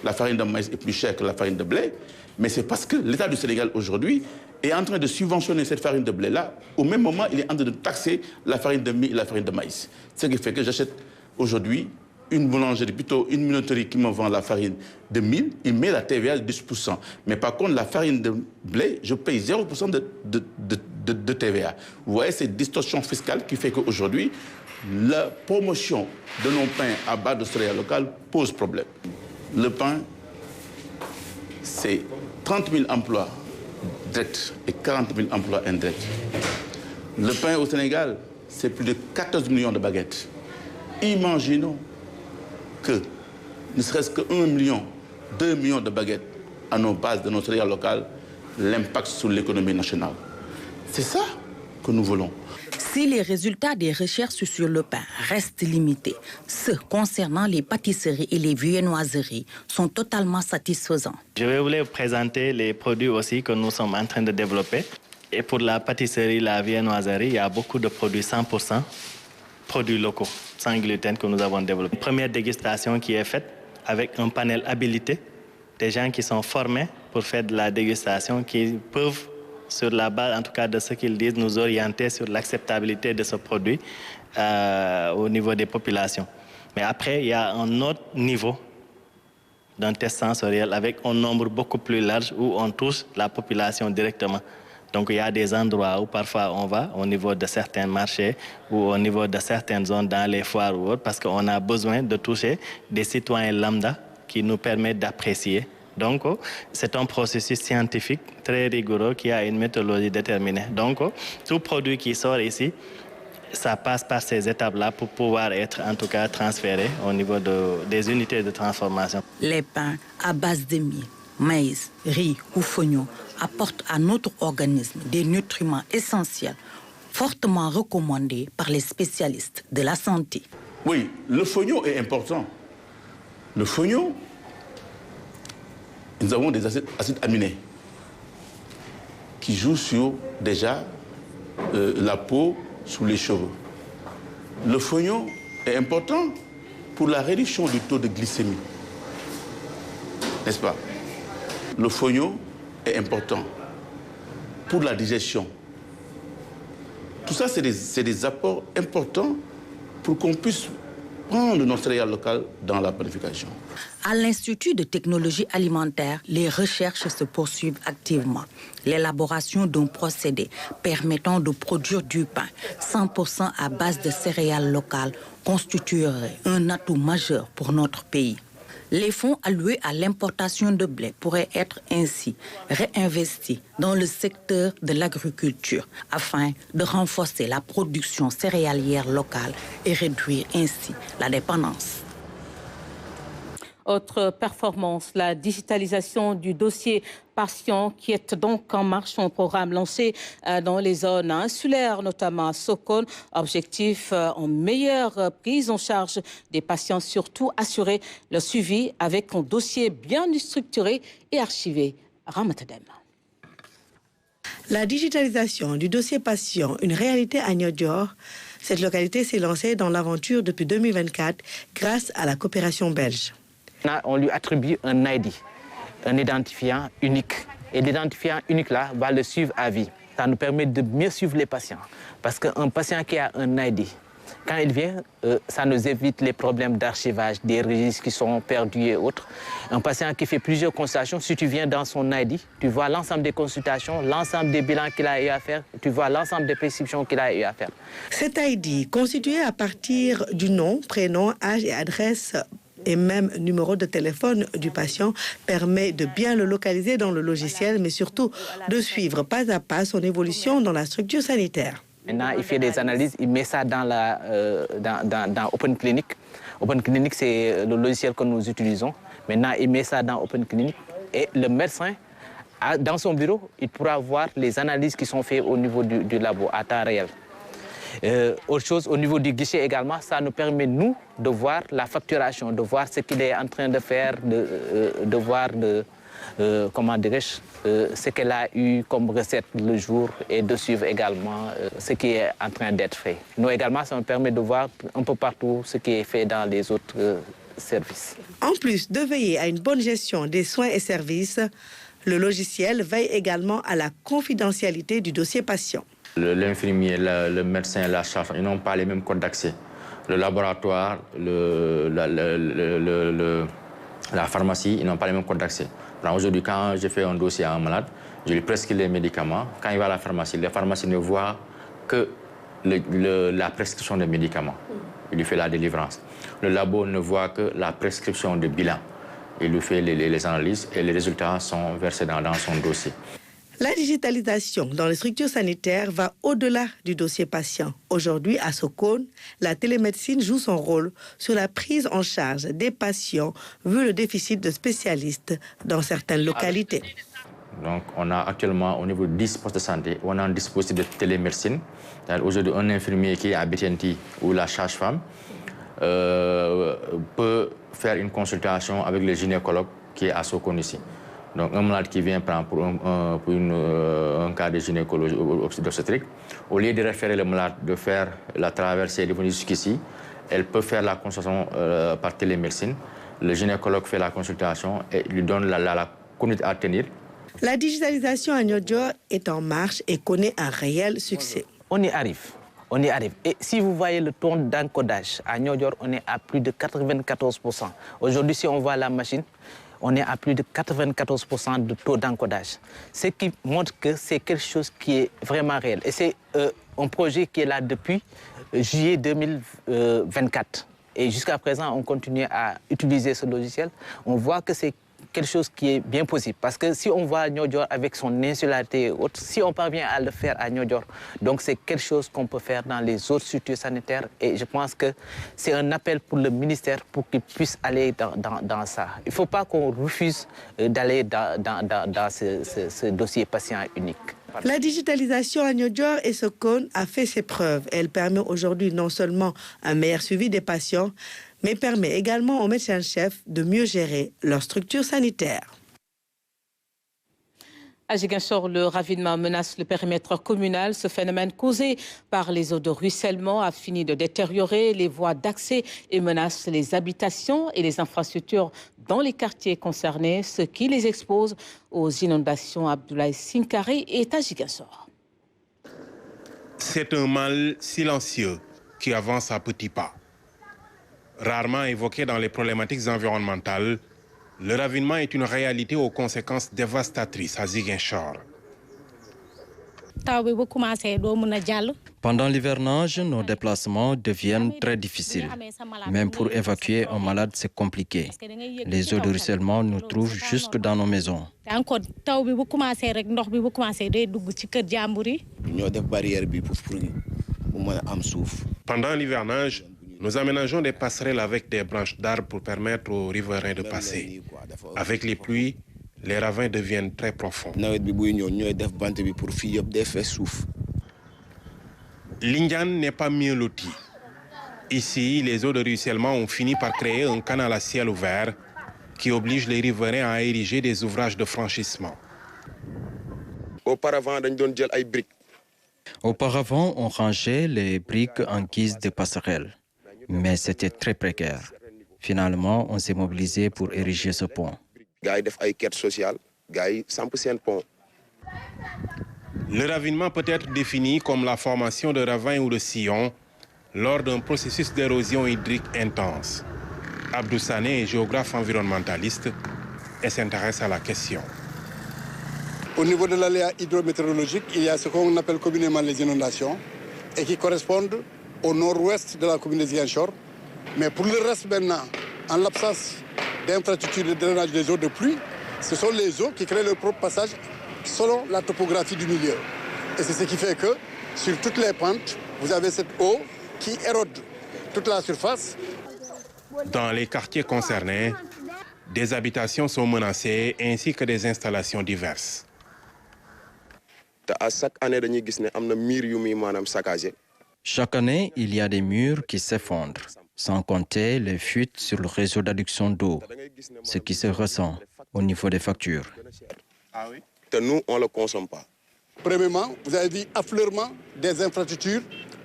La farine de maïs est plus chère que la farine de blé. Mais c'est parce que l'État du Sénégal, aujourd'hui, est en train de subventionner cette farine de blé-là. Au même moment, il est en train de taxer la farine de mil et la farine de maïs. Ce qui fait que j'achète aujourd'hui une boulangerie, plutôt une minoterie qui me vend la farine de mil, il met la TVA de 10%. Mais par contre, la farine de blé, je paye 0% de TVA. Vous voyez cette distorsion fiscale qui fait qu'aujourd'hui, la promotion de nos pains à base de céréales locales pose problème. Le pain, c'est 30 000 emplois directs et 40 000 emplois indirects. Le pain au Sénégal, c'est plus de 14 millions de baguettes. Imaginons que ne serait-ce que 1 million, 2 millions de baguettes à nos bases de nos céréales locales, l'impact sur l'économie nationale. C'est ça que nous voulons. Si les résultats des recherches sur le pain restent limités, ceux concernant les pâtisseries et les viennoiseries sont totalement satisfaisants. Je vais vous présenter les produits aussi que nous sommes en train de développer. Et pour la pâtisserie, la viennoiserie, il y a beaucoup de produits 100%, produits locaux, sans gluten que nous avons développés. Une première dégustation qui est faite avec un panel habilité, des gens qui sont formés pour faire de la dégustation, qui peuvent, sur la base en tout cas de ce qu'ils disent, nous orienter sur l'acceptabilité de ce produit au niveau des populations. Mais après, il y a un autre niveau d'un test sensoriel avec un nombre beaucoup plus large où on touche la population directement. Donc il y a des endroits où parfois on va au niveau de certains marchés ou au niveau de certaines zones dans les foires ou autres parce qu'on a besoin de toucher des citoyens lambda qui nous permettent d'apprécier. Donc c'est un processus scientifique très rigoureux qui a une méthodologie déterminée. Donc tout produit qui sort ici, ça passe par ces étapes-là pour pouvoir être en tout cas transféré au niveau des unités de transformation. Les pains à base de mie, maïs, riz ou fonio apportent à notre organisme des nutriments essentiels, fortement recommandés par les spécialistes de la santé. Oui, le fonio est important. Le fonio, nous avons des acides aminés qui jouent sur déjà la peau, sous les cheveux. Le fonio est important pour la réduction du taux de glycémie. N'est-ce pas? Le fonio est important pour la digestion. Tout ça, c'est des apports importants pour qu'on puisse prendre notre céréale locale dans la planification. À l'Institut de technologie alimentaire, les recherches se poursuivent activement. L'élaboration d'un procédé permettant de produire du pain 100% à base de céréales locales constituerait un atout majeur pour notre pays. Les fonds alloués à l'importation de blé pourraient être ainsi réinvestis dans le secteur de l'agriculture afin de renforcer la production céréalière locale et réduire ainsi la dépendance. Autre performance, la digitalisation du dossier patient qui est donc en marche, un programme lancé dans les zones insulaires, notamment à Sokone. Objectif, en meilleure prise en charge des patients, surtout assurer le suivi avec un dossier bien structuré et archivé. Ramatadem. La digitalisation du dossier patient, une réalité à Niodior. Cette localité s'est lancée dans l'aventure depuis 2024 grâce à la coopération belge. On lui attribue un ID, un identifiant unique. Et l'identifiant unique-là va le suivre à vie. Ça nous permet de mieux suivre les patients. Parce qu'un patient qui a un ID, quand il vient, ça nous évite les problèmes d'archivage, des registres qui sont perdus et autres. Un patient qui fait plusieurs consultations, si tu viens dans son ID, tu vois l'ensemble des consultations, l'ensemble des bilans qu'il a eu à faire, tu vois l'ensemble des prescriptions qu'il a eu à faire. Cet ID, constitué à partir du nom, prénom, âge et adresse et même numéro de téléphone du patient, permet de bien le localiser dans le logiciel, mais surtout de suivre pas à pas son évolution dans la structure sanitaire. Maintenant, il fait des analyses, il met ça dans Open Clinic. Open Clinic, c'est le logiciel que nous utilisons. Maintenant, il met ça dans Open Clinic et le médecin, dans son bureau, il pourra voir les analyses qui sont faites au niveau du labo à temps réel. Autre chose, au niveau du guichet également, ça nous permet, nous, de voir la facturation, de voir ce qu'il est en train de faire, de voir comment dirais-je, ce qu'elle a eu comme recette le jour et de suivre également ce qui est en train d'être fait. Nous également, ça nous permet de voir un peu partout ce qui est fait dans les autres services. En plus de veiller à une bonne gestion des soins et services, le logiciel veille également à la confidentialité du dossier patient. L'infirmier, le médecin, la charge, ils n'ont pas les mêmes codes d'accès. Le laboratoire, la pharmacie, ils n'ont pas les mêmes codes d'accès. Aujourd'hui, quand je fais un dossier à un malade, je lui prescris les médicaments. Quand il va à la pharmacie ne voit que la prescription des médicaments. Il lui fait la délivrance. Le labo ne voit que la prescription de bilan. Il lui fait les analyses et les résultats sont versés dans son dossier. La digitalisation dans les structures sanitaires va au-delà du dossier patient. Aujourd'hui, à Sokone, la télémédecine joue son rôle sur la prise en charge des patients, vu le déficit de spécialistes dans certaines localités. Donc, on a actuellement, au niveau de 10 postes de santé, on a un dispositif de télémédecine. Aujourd'hui, un infirmier qui est à BTNT ou la sage-femme peut faire une consultation avec le gynécologue qui est à Sokone ici. Donc un malade qui vient prendre pour un cas de gynécologie obstétrique, au lieu de référer le malade de faire la traversée et de venir jusqu'ici, elle peut faire la consultation par télémédecine. Le gynécologue fait la consultation et lui donne la conduite à tenir. La digitalisation à Niodior est en marche et connaît un réel succès. On y arrive. On y arrive. Et si vous voyez le taux d'encodage, à Niodior, on est à plus de 94%. Aujourd'hui, si on voit la machine, on est à plus de 94% de taux d'encodage. Ce qui montre que c'est quelque chose qui est vraiment réel. Et c'est un projet qui est là depuis juillet 2024. Et jusqu'à présent, on continue à utiliser ce logiciel. On voit que c'est quelque chose qui est bien possible. Parce que si on voit Niodior avec son insularité et autres, si on parvient à le faire à Niodior, donc c'est quelque chose qu'on peut faire dans les autres structures sanitaires. Et je pense que c'est un appel pour le ministère pour qu'il puisse aller dans ça. Il ne faut pas qu'on refuse d'aller dans ce dossier patient unique. La digitalisation à Niodior et Sokone a fait ses preuves. Elle permet aujourd'hui non seulement un meilleur suivi des patients, mais permet également aux médecins-chefs de mieux gérer leur structure sanitaire. À Ziguinchor, le ravinement menace le périmètre communal. Ce phénomène causé par les eaux de ruissellement a fini de détériorer les voies d'accès et menace les habitations et les infrastructures dans les quartiers concernés, ce qui les expose aux inondations. Abdoulaye Sinkari est à Ziguinchor. C'est un mal silencieux qui avance à petits pas. Rarement évoqué dans les problématiques environnementales, le ravinement est une réalité aux conséquences dévastatrices à Ziguinchor. Pendant l'hivernage, nos déplacements deviennent très difficiles. Même pour évacuer un malade, c'est compliqué. Les eaux de ruissellement nous trouvent jusque dans nos maisons. Pendant l'hivernage, nous aménageons des passerelles avec des branches d'arbres pour permettre aux riverains de passer. Avec les pluies, les ravins deviennent très profonds. L'Indian n'est pas mieux loti. Ici, les eaux de ruissellement ont fini par créer un canal à ciel ouvert qui oblige les riverains à ériger des ouvrages de franchissement. Auparavant, on rangeait les briques en guise de passerelle, mais c'était très précaire. Finalement, on s'est mobilisé pour ériger ce pont. Le ravinement peut être défini comme la formation de ravins ou de sillons lors d'un processus d'érosion hydrique intense. Abdou Sané est géographe environnementaliste et s'intéresse à la question. Au niveau de l'aléa hydrométéorologique, il y a ce qu'on appelle communément les inondations et qui correspondent au nord-ouest de la commune de Ziguinchor. Mais pour le reste maintenant, en l'absence d'infrastructures de drainage des eaux de pluie, ce sont les eaux qui créent leur propre passage selon la topographie du milieu. Et c'est ce qui fait que sur toutes les pentes, vous avez cette eau qui érode toute la surface. Dans les quartiers concernés, des habitations sont menacées ainsi que des installations diverses. Chaque année, il y a des murs qui s'effondrent, sans compter les fuites sur le réseau d'adduction d'eau, ce qui se ressent au niveau des factures. Nous, on ne le consomme pas. Premièrement, vous avez vu affleurement des infrastructures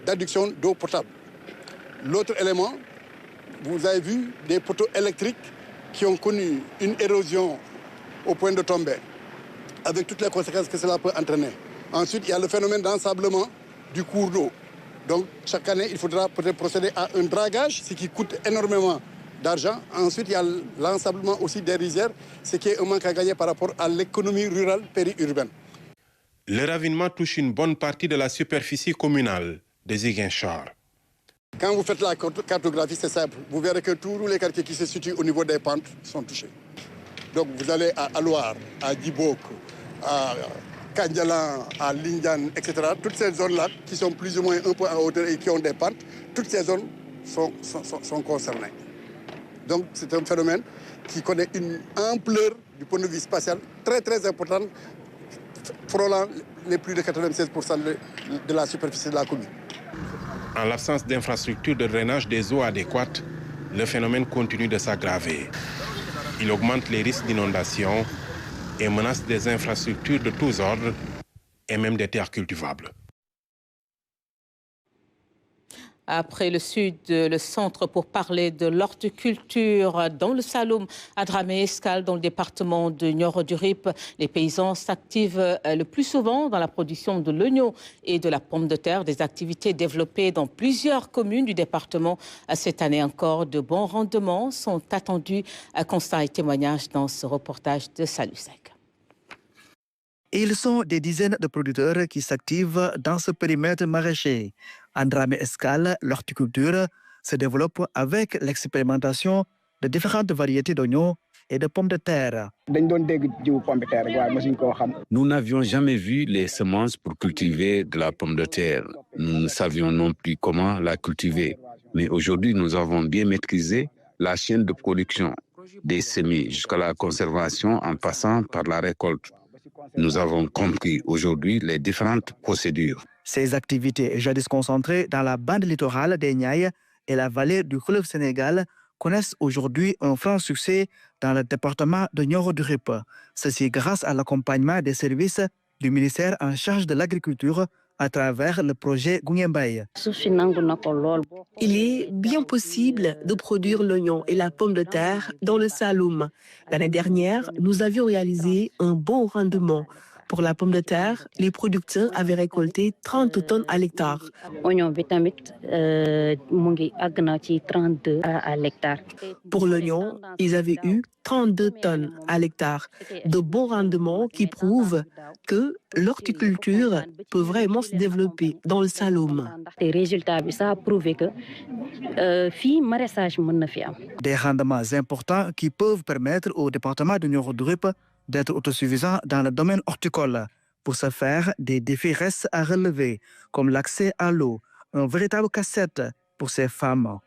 d'adduction d'eau potable. L'autre élément, vous avez vu des poteaux électriques qui ont connu une érosion au point de tomber, avec toutes les conséquences que cela peut entraîner. Ensuite, il y a le phénomène d'ensablement du cours d'eau. Donc, chaque année, il faudra peut-être procéder à un dragage, ce qui coûte énormément d'argent. Ensuite, il y a l'ensablement aussi des rizières, ce qui est un manque à gagner par rapport à l'économie rurale périurbaine. Le ravinement touche une bonne partie de la superficie communale de Ziguinchor. Quand vous faites la cartographie, c'est simple. Vous verrez que tous les quartiers qui se situent au niveau des pentes sont touchés. Donc vous allez à Alouar, à Dibok, à Kandjalan, à Lindian, etc. Toutes ces zones-là qui sont plus ou moins un peu en hauteur et qui ont des pentes, toutes ces zones sont concernées. Donc c'est un phénomène qui connaît une ampleur du point de vue spatial très très importante, frôlant les plus de 96% de la superficie de la commune. En l'absence d'infrastructures de drainage des eaux adéquates, le phénomène continue de s'aggraver. Il augmente les risques d'inondation et menace des infrastructures de tous ordres et même des terres cultivables. Après le sud, le centre pour parler de l'horticulture dans le Saloum, à Dramé-Escale, dans le département de Nioro-du-Rip. Les paysans s'activent le plus souvent dans la production de l'oignon et de la pomme de terre, des activités développées dans plusieurs communes du département. Cette année encore, de bons rendements sont attendus. Constat et témoignage dans ce reportage de Salusec. Ils sont des dizaines de producteurs qui s'activent dans ce périmètre maraîcher. À Dramé-Escale, l'horticulture se développe avec l'expérimentation de différentes variétés d'oignons et de pommes de terre. Nous n'avions jamais vu les semences pour cultiver de la pomme de terre. Nous ne savions non plus comment la cultiver. Mais aujourd'hui, nous avons bien maîtrisé la chaîne de production, des semis jusqu'à la conservation en passant par la récolte. Nous avons compris aujourd'hui les différentes procédures. Ces activités, jadis concentrées dans la bande littorale des Niayes et la vallée du fleuve Sénégal, connaissent aujourd'hui un franc succès dans le département de Nioro-du-Rip. Ceci grâce à l'accompagnement des services du ministère en charge de l'agriculture à travers le projet Gounyembaye. Il est bien possible de produire l'oignon et la pomme de terre dans le Saloum. L'année dernière, nous avions réalisé un bon rendement. Pour la pomme de terre, les producteurs avaient récolté 30 tonnes à l'hectare. Pour l'oignon, ils avaient eu 32 tonnes à l'hectare. De bons rendements qui prouvent que l'horticulture peut vraiment se développer dans le Saloum. Des rendements importants qui peuvent permettre au département de Nioro-du-Rip d'être autosuffisant dans le domaine horticole. Pour ce faire, des défis restent à relever, comme l'accès à l'eau, un véritable casse-tête pour ces femmes.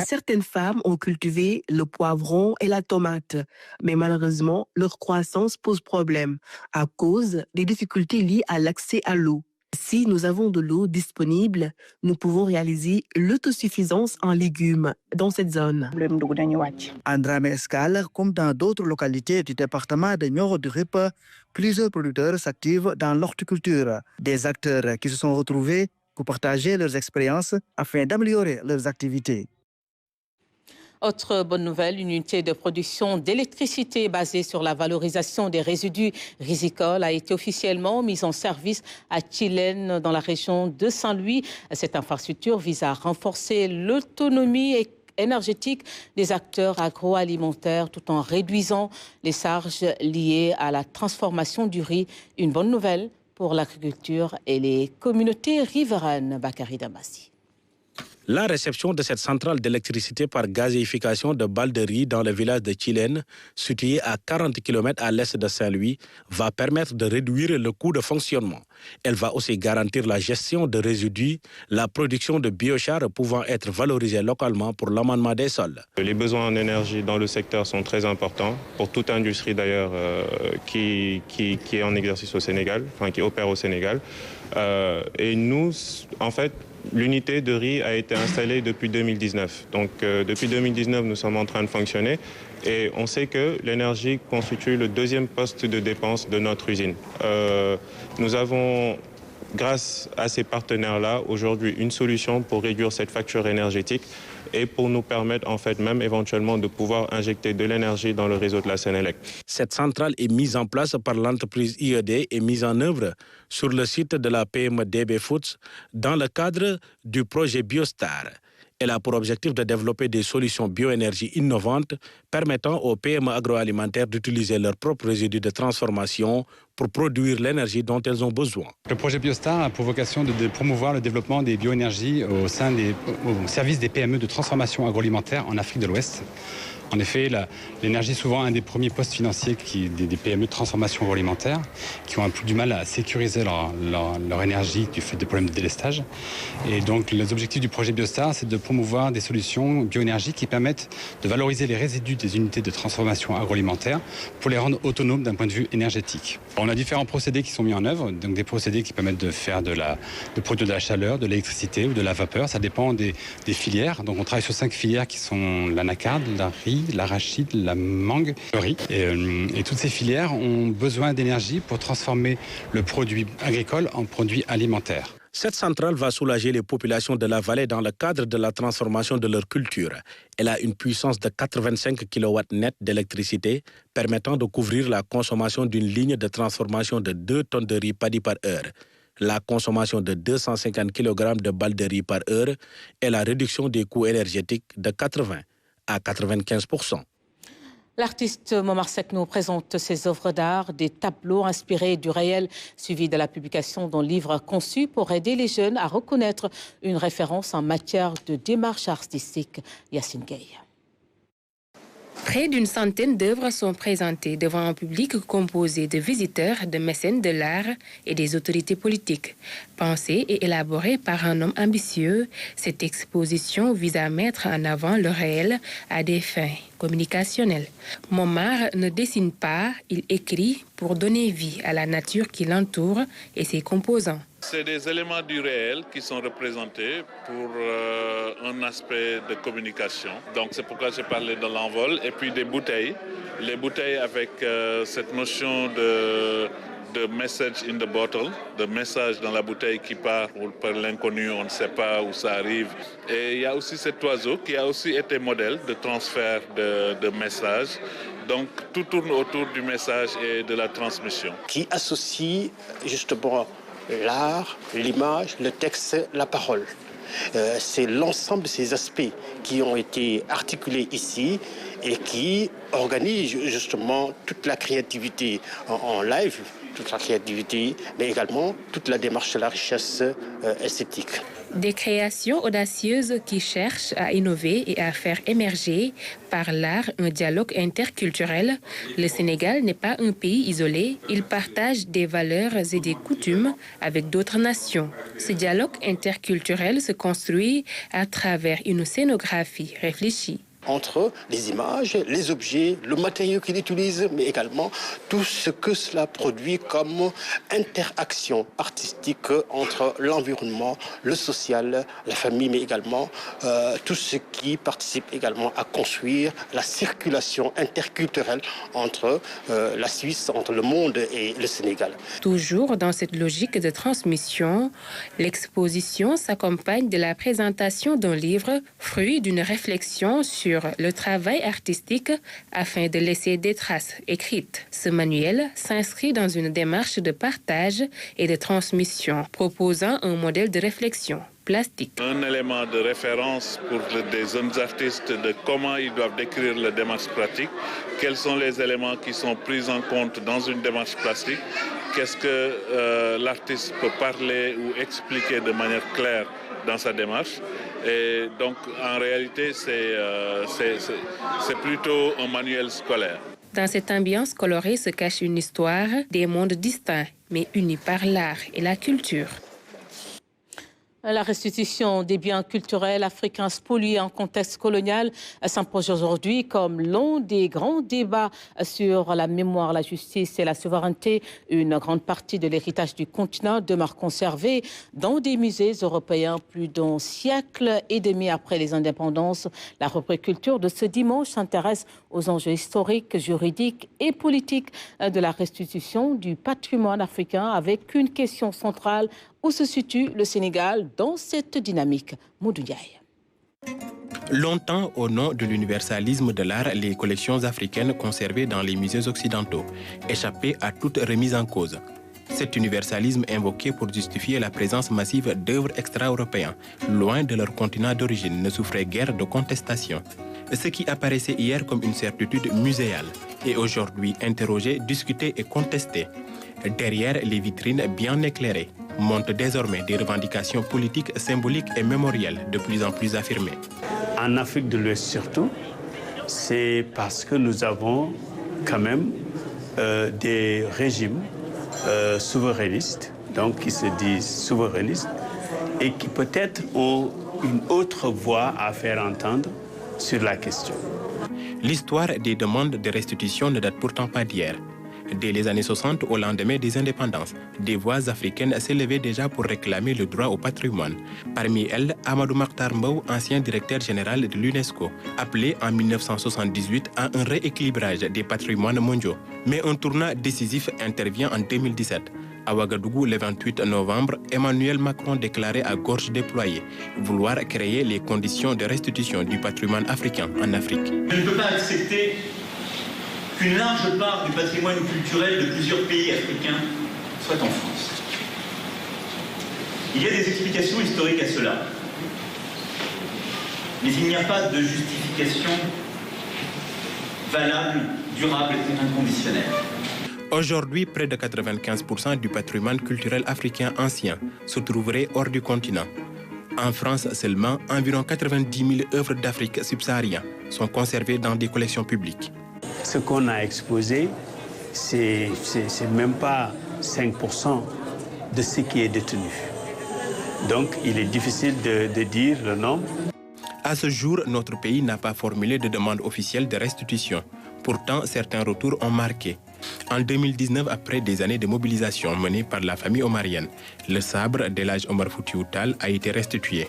Certaines femmes ont cultivé le poivron et la tomate, mais malheureusement, leur croissance pose problème à cause des difficultés liées à l'accès à l'eau. Si nous avons de l'eau disponible, nous pouvons réaliser l'autosuffisance en légumes dans cette zone. À Dramé-Escale, comme dans d'autres localités du département de Nioro-du-Rip, plusieurs producteurs s'activent dans l'horticulture. Des acteurs qui se sont retrouvés pour partager leurs expériences afin d'améliorer leurs activités. Autre bonne nouvelle, une unité de production d'électricité basée sur la valorisation des résidus rizicoles a été officiellement mise en service à Tchilène, dans la région de Saint-Louis. Cette infrastructure vise à renforcer l'autonomie énergétique des acteurs agroalimentaires tout en réduisant les charges liées à la transformation du riz. Une bonne nouvelle pour l'agriculture et les communautés riveraines. Bakary Damassi. La réception de cette centrale d'électricité par gazéification de balles de riz dans le village de Tchilène, situé à 40 km à l'est de Saint-Louis, va permettre de réduire le coût de fonctionnement. Elle va aussi garantir la gestion de résidus, la production de biochar pouvant être valorisée localement pour l'amendement des sols. Les besoins en énergie dans le secteur sont très importants, pour toute industrie d'ailleurs qui est en exercice au Sénégal, enfin qui opère au Sénégal. Et nous, en fait, l'unité de riz a été installée depuis 2019. Donc depuis 2019, nous sommes en train de fonctionner et on sait que l'énergie constitue le deuxième poste de dépense de notre usine. Nous avons, grâce à ces partenaires-là, aujourd'hui une solution pour réduire cette facture énergétique et pour nous permettre en fait même éventuellement de pouvoir injecter de l'énergie dans le réseau de la Sénélec. Cette centrale est mise en place par l'entreprise IED et mise en œuvre sur le site de la PME DB Foods dans le cadre du projet Biostar. Elle a pour objectif de développer des solutions bioénergie innovantes permettant aux PME agroalimentaires d'utiliser leurs propres résidus de transformation pour produire l'énergie dont elles ont besoin. Le projet Biostar a pour vocation de promouvoir le développement des bioénergies au service des PME de transformation agroalimentaire en Afrique de l'Ouest. En effet, l'énergie est souvent un des premiers postes financiers des PME de transformation agroalimentaire qui ont un peu du mal à sécuriser leur énergie du fait de problèmes de délestage. Et donc, les objectifs du projet Biostar, c'est de promouvoir des solutions bioénergie qui permettent de valoriser les résidus des unités de transformation agroalimentaire pour les rendre autonomes d'un point de vue énergétique. On a différents procédés qui sont mis en œuvre, donc des procédés qui permettent de faire de produire de la chaleur, de l'électricité ou de la vapeur. Ça dépend des filières. Donc, on travaille sur 5 filières qui sont l'anacarde, la riz, riz, l'arachide, la mangue, le riz. Et toutes ces filières ont besoin d'énergie pour transformer le produit agricole en produit alimentaire. Cette centrale va soulager les populations de la vallée dans le cadre de la transformation de leur culture. Elle a une puissance de 85 kW net d'électricité, permettant de couvrir la consommation d'une ligne de transformation de 2 tonnes de riz paddy par heure, la consommation de 250 kg de balles de riz par heure et la réduction des coûts énergétiques de 80 à 95%. L'artiste Momar Seck nous présente ses œuvres d'art, des tableaux inspirés du réel, suivis de la publication d'un livre conçu pour aider les jeunes à reconnaître une référence en matière de démarche artistique. Yacine Gueye. Près d'une centaine d'œuvres sont présentées devant un public composé de visiteurs, de mécènes de l'art et des autorités politiques. Pensée et élaborée par un homme ambitieux, cette exposition vise à mettre en avant le réel à des fins communicationnelles. Momar ne dessine pas, il écrit pour donner vie à la nature qui l'entoure et ses composants. C'est des éléments du réel qui sont représentés pour un aspect de communication. Donc c'est pourquoi j'ai parlé de l'envol et puis des bouteilles. Les bouteilles avec cette notion de message in the bottle, de message dans la bouteille qui part par l'inconnu, on ne sait pas où ça arrive. Et il y a aussi cet oiseau qui a aussi été modèle de transfert de messages. Donc tout tourne autour du message et de la transmission. Qui associe justement l'art, l'image, le texte, la parole. C'est l'ensemble de ces aspects qui ont été articulés ici et qui organisent justement toute la créativité en live, toute la créativité, mais également toute la démarche de la richesse esthétique. Des créations audacieuses qui cherchent à innover et à faire émerger par l'art un dialogue interculturel. Le Sénégal n'est pas un pays isolé, il partage des valeurs et des coutumes avec d'autres nations. Ce dialogue interculturel se construit à travers une scénographie réfléchie. Entre les images, les objets, le matériau qu'il utilise, mais également tout ce que cela produit comme interaction artistique entre l'environnement, le social, la famille, mais également tout ce qui participe également à construire la circulation interculturelle entre la Suisse, entre le monde et le Sénégal. Toujours dans cette logique de transmission, l'exposition s'accompagne de la présentation d'un livre, fruit d'une réflexion sur le travail artistique afin de laisser des traces écrites. Ce manuel s'inscrit dans une démarche de partage et de transmission, proposant un modèle de réflexion plastique. Un élément de référence pour des jeunes artistes de comment ils doivent décrire la démarche pratique, quels sont les éléments qui sont pris en compte dans une démarche plastique, qu'est-ce que l'artiste peut parler ou expliquer de manière claire dans sa démarche. Et donc, en réalité, c'est plutôt un manuel scolaire. Dans cette ambiance colorée se cache une histoire, des mondes distincts, mais unis par l'art et la culture. La restitution des biens culturels africains spoliés en contexte colonial s'impose aujourd'hui comme l'un des grands débats sur la mémoire, la justice et la souveraineté. Une grande partie de l'héritage du continent demeure conservée dans des musées européens plus d'un siècle et demi après les indépendances. La rubrique culture de ce dimanche s'intéresse aux enjeux historiques, juridiques et politiques de la restitution du patrimoine africain avec une question centrale. Où se situe le Sénégal dans cette dynamique? Modou Ndiaye. Longtemps, au nom de l'universalisme de l'art, les collections africaines conservées dans les musées occidentaux échappaient à toute remise en cause. Cet universalisme invoqué pour justifier la présence massive d'œuvres extra-européennes, loin de leur continent d'origine, ne souffrait guère de contestation. Ce qui apparaissait hier comme une certitude muséale est aujourd'hui interrogé, discuté et contesté. Derrière les vitrines bien éclairées, montent désormais des revendications politiques, symboliques et mémorielles de plus en plus affirmées. En Afrique de l'Ouest surtout, c'est parce que nous avons quand même des régimes souverainistes, donc qui se disent souverainistes, et qui peut-être ont une autre voix à faire entendre sur la question. L'histoire des demandes de restitution ne date pourtant pas d'hier. Dès les années 60, au lendemain des indépendances, des voix africaines s'élevaient déjà pour réclamer le droit au patrimoine. Parmi elles, Amadou Makhtar Mbow, ancien directeur général de l'UNESCO, appelé en 1978 à un rééquilibrage des patrimoines mondiaux. Mais un tournant décisif intervient en 2017. À Ouagadougou, le 28 novembre, Emmanuel Macron déclarait à gorge déployée vouloir créer les conditions de restitution du patrimoine africain en Afrique. Je ne peux pas accepter qu'une large part du patrimoine culturel de plusieurs pays africains soit en France. Il y a des explications historiques à cela, mais il n'y a pas de justification valable, durable et inconditionnelle. Aujourd'hui, près de 95% du patrimoine culturel africain ancien se trouverait hors du continent. En France seulement, environ 90 000 œuvres d'Afrique subsaharienne sont conservées dans des collections publiques. Ce qu'on a exposé, c'est même pas 5% de ce qui est détenu. Donc, il est difficile de dire le nombre. À ce jour, notre pays n'a pas formulé de demande officielle de restitution. Pourtant, certains retours ont marqué. En 2019, après des années de mobilisation menées par la famille omarienne, le sabre d'El Hadj Omar Foutiyou Tall a été restitué.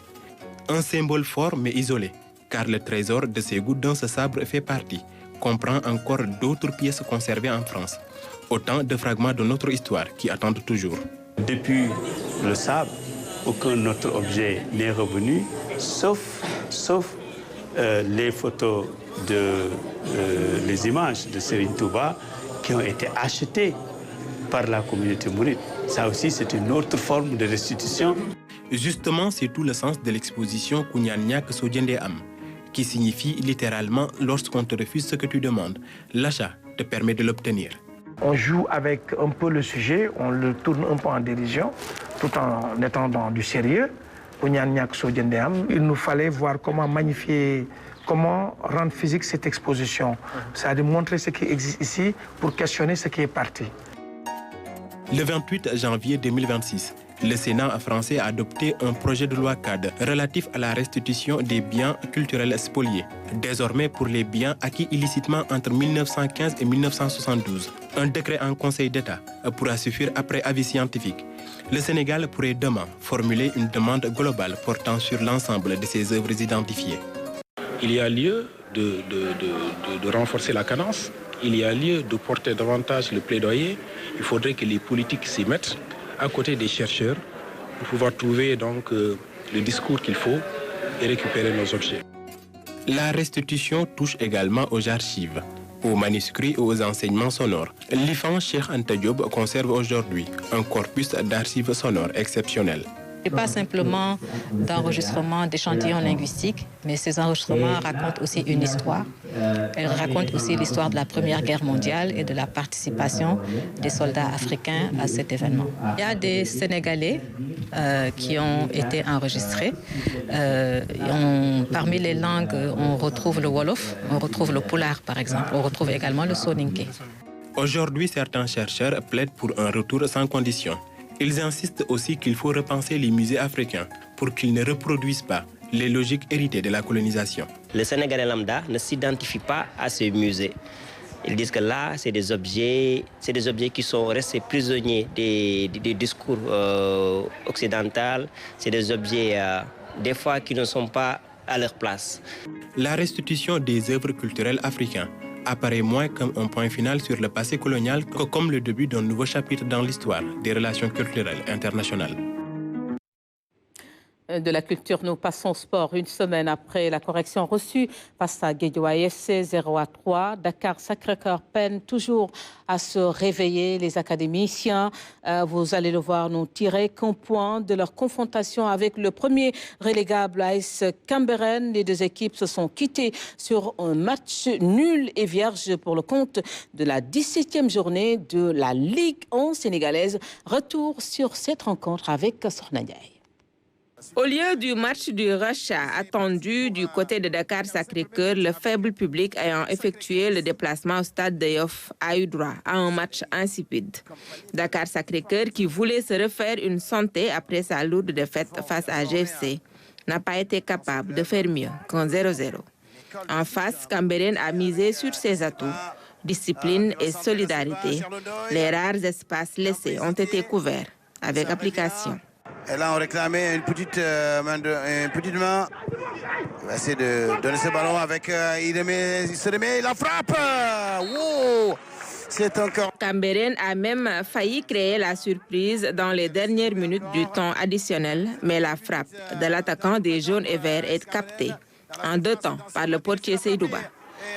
Un symbole fort mais isolé, car le trésor de ces gouttes dont ce sabre fait partie comprend encore d'autres pièces conservées en France. Autant de fragments de notre histoire qui attendent toujours. Depuis le sabre, aucun autre objet n'est revenu, sauf les photos les images de Serigne Touba qui ont été achetées par la communauté mouride. Ça aussi, c'est une autre forme de restitution. Justement, c'est tout le sens de l'exposition Kounyan-Nyak Sodjende Am, qui signifie littéralement « lorsqu'on te refuse ce que tu demandes, l'achat te permet de l'obtenir ». On joue avec un peu le sujet, on le tourne un peu en dérision, tout en étant dans du sérieux. Kounyan-Nyak Sodjende Am, il nous fallait voir comment magnifier, comment rendre physique cette exposition. C'est-à-dire montrer ce qui existe ici pour questionner ce qui est parti. Le 28 janvier 2026, le Sénat français a adopté un projet de loi cadre relatif à la restitution des biens culturels spoliés, désormais pour les biens acquis illicitement entre 1915 et 1972. Un décret en Conseil d'État pourra suffire après avis scientifique. Le Sénégal pourrait demain formuler une demande globale portant sur l'ensemble de ces œuvres identifiées. Il y a lieu de renforcer la cadence, il y a lieu de porter davantage le plaidoyer. Il faudrait que les politiques s'y mettent à côté des chercheurs pour pouvoir trouver donc le discours qu'il faut et récupérer nos objets. La restitution touche également aux archives, aux manuscrits et aux enseignements sonores. L'IFAN Cheikh Anta Diop conserve aujourd'hui un corpus d'archives sonores exceptionnel. Ce n'est pas simplement d'enregistrement d'échantillons linguistiques, mais ces enregistrements racontent aussi une histoire. Elles racontent aussi l'histoire de la Première Guerre mondiale et de la participation des soldats africains à cet événement. Il y a des Sénégalais qui ont été enregistrés. Parmi les langues, on retrouve le Wolof, on retrouve le Pulaar par exemple, on retrouve également le Soninké. Aujourd'hui, certains chercheurs plaident pour un retour sans condition. Ils insistent aussi qu'il faut repenser les musées africains pour qu'ils ne reproduisent pas les logiques héritées de la colonisation. Le Sénégalais lambda ne s'identifie pas à ces musées. Ils disent que là, c'est des objets qui sont restés prisonniers des discours occidentaux. C'est des objets, des fois, qui ne sont pas à leur place. La restitution des œuvres culturelles africaines apparaît moins comme un point final sur le passé colonial que comme le début d'un nouveau chapitre dans l'histoire des relations culturelles internationales. De la culture, nous passons au sport. Une semaine après la correction reçue face à Guédiawaye FC 0-3, Dakar Sacré-Cœur peine toujours à se réveiller. Les académiciens, vous allez le voir, n'ont tiré qu'un point de leur confrontation avec le premier relégable AS Cambérène. Les deux équipes se sont quittées sur un match nul et vierge pour le compte de la 17e journée de la Ligue 1 sénégalaise. Retour sur cette rencontre avec Sorna Ndiaye. Au lieu du match du rush attendu du côté de Dakar Sacré-Cœur, le faible public ayant effectué le déplacement au stade de Yoff a eu droit à un match insipide. Dakar Sacré-Cœur, qui voulait se refaire une santé après sa lourde défaite face à GFC, n'a pas été capable de faire mieux qu'un 0-0. En face, Cambérène a misé sur ses atouts Discipline et solidarité. Les rares espaces laissés ont été couverts avec application. Et là, on réclamait une petite main. Il va essayer de donner ce ballon avec... il se remet, la frappe. Wow. C'est encore... Cambérène a même failli créer la surprise dans les dernières minutes du temps additionnel, mais la frappe de l'attaquant des jaunes et verts est captée en 2 temps par le portier Seydouba.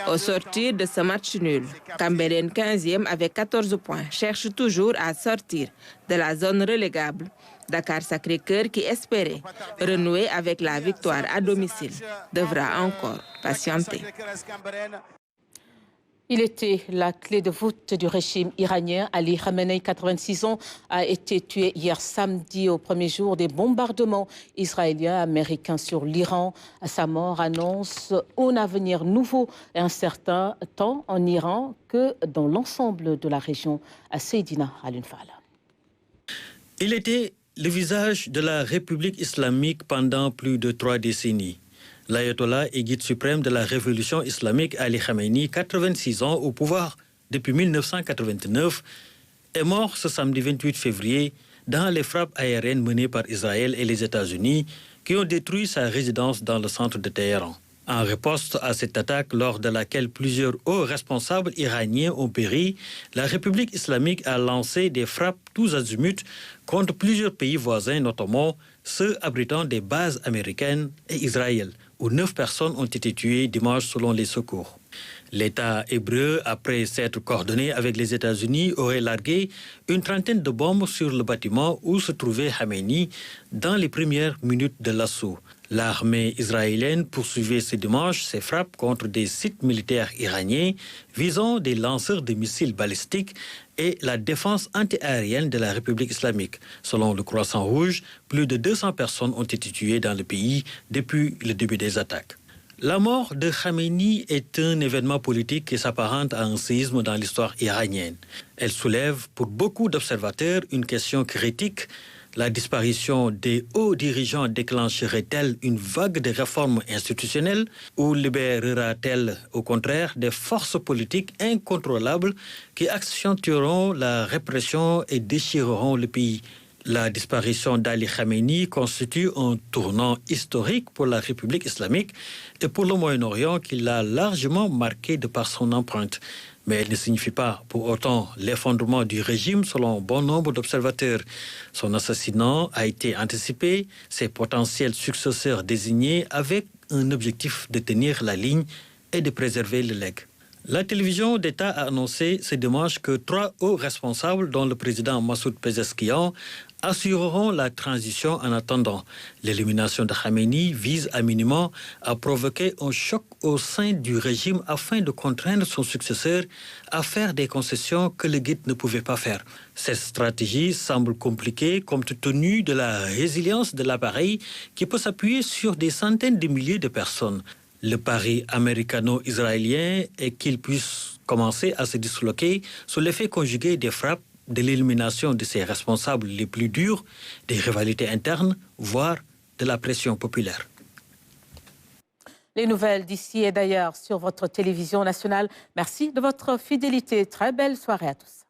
Au sortir de ce match nul, Cambérène 15e avec 14 points cherche toujours à sortir de la zone relégable. Dakar Sacré-Cœur, qui espérait renouer avec la victoire à domicile, devra encore patienter. Il était la clé de voûte du régime iranien. Ali Khamenei, 86 ans, a été tué hier samedi au premier jour des bombardements israéliens américains sur l'Iran. Sa mort annonce un avenir nouveau et incertain tant en Iran que dans l'ensemble de la région. À Seydina Al-Unfal. Il était le visage de la République islamique pendant plus de 3 décennies. L'ayatollah et guide suprême de la révolution islamique Ali Khamenei, 86 ans au pouvoir depuis 1989, est mort ce samedi 28 février dans les frappes aériennes menées par Israël et les États-Unis qui ont détruit sa résidence dans le centre de Téhéran. En riposte à cette attaque, lors de laquelle plusieurs hauts responsables iraniens ont péri, la République islamique a lancé des frappes tous azimuts contre plusieurs pays voisins, notamment ceux abritant des bases américaines et Israël, où 9 personnes ont été tuées dimanche selon les secours. L'État hébreu, après s'être coordonné avec les États-Unis, aurait largué une trentaine de bombes sur le bâtiment où se trouvait Khamenei dans les premières minutes de l'assaut. L'armée israélienne poursuivait ce dimanche ses frappes contre des sites militaires iraniens visant des lanceurs de missiles balistiques et la défense antiaérienne de la République islamique. Selon le Croissant Rouge, plus de 200 personnes ont été tuées dans le pays depuis le début des attaques. La mort de Khamenei est un événement politique qui s'apparente à un séisme dans l'histoire iranienne. Elle soulève pour beaucoup d'observateurs une question critique. La disparition des hauts dirigeants déclencherait-elle une vague de réformes institutionnelles ou libérera-t-elle au contraire des forces politiques incontrôlables qui accentueront la répression et déchireront le pays? La disparition d'Ali Khamenei constitue un tournant historique pour la République islamique et pour le Moyen-Orient qui l'a largement marqué de par son empreinte. Mais elle ne signifie pas pour autant l'effondrement du régime selon bon nombre d'observateurs. Son assassinat a été anticipé, ses potentiels successeurs désignés avec un objectif de tenir la ligne et de préserver le legs. La télévision d'État a annoncé ce dimanche que 3 hauts responsables, dont le président Massoud Pezeshkian, assureront la transition en attendant. L'élimination de Khamenei vise à minimum à provoquer un choc au sein du régime afin de contraindre son successeur à faire des concessions que le guide ne pouvait pas faire. Cette stratégie semble compliquée compte tenu de la résilience de l'appareil qui peut s'appuyer sur des centaines de milliers de personnes. Le pari américano-israélien est qu'il puisse commencer à se disloquer sous l'effet conjugué des frappes, de l'élimination de ses responsables les plus durs, des rivalités internes, voire de la pression populaire. Les nouvelles d'ici et d'ailleurs sur votre télévision nationale. Merci de votre fidélité. Très belle soirée à tous.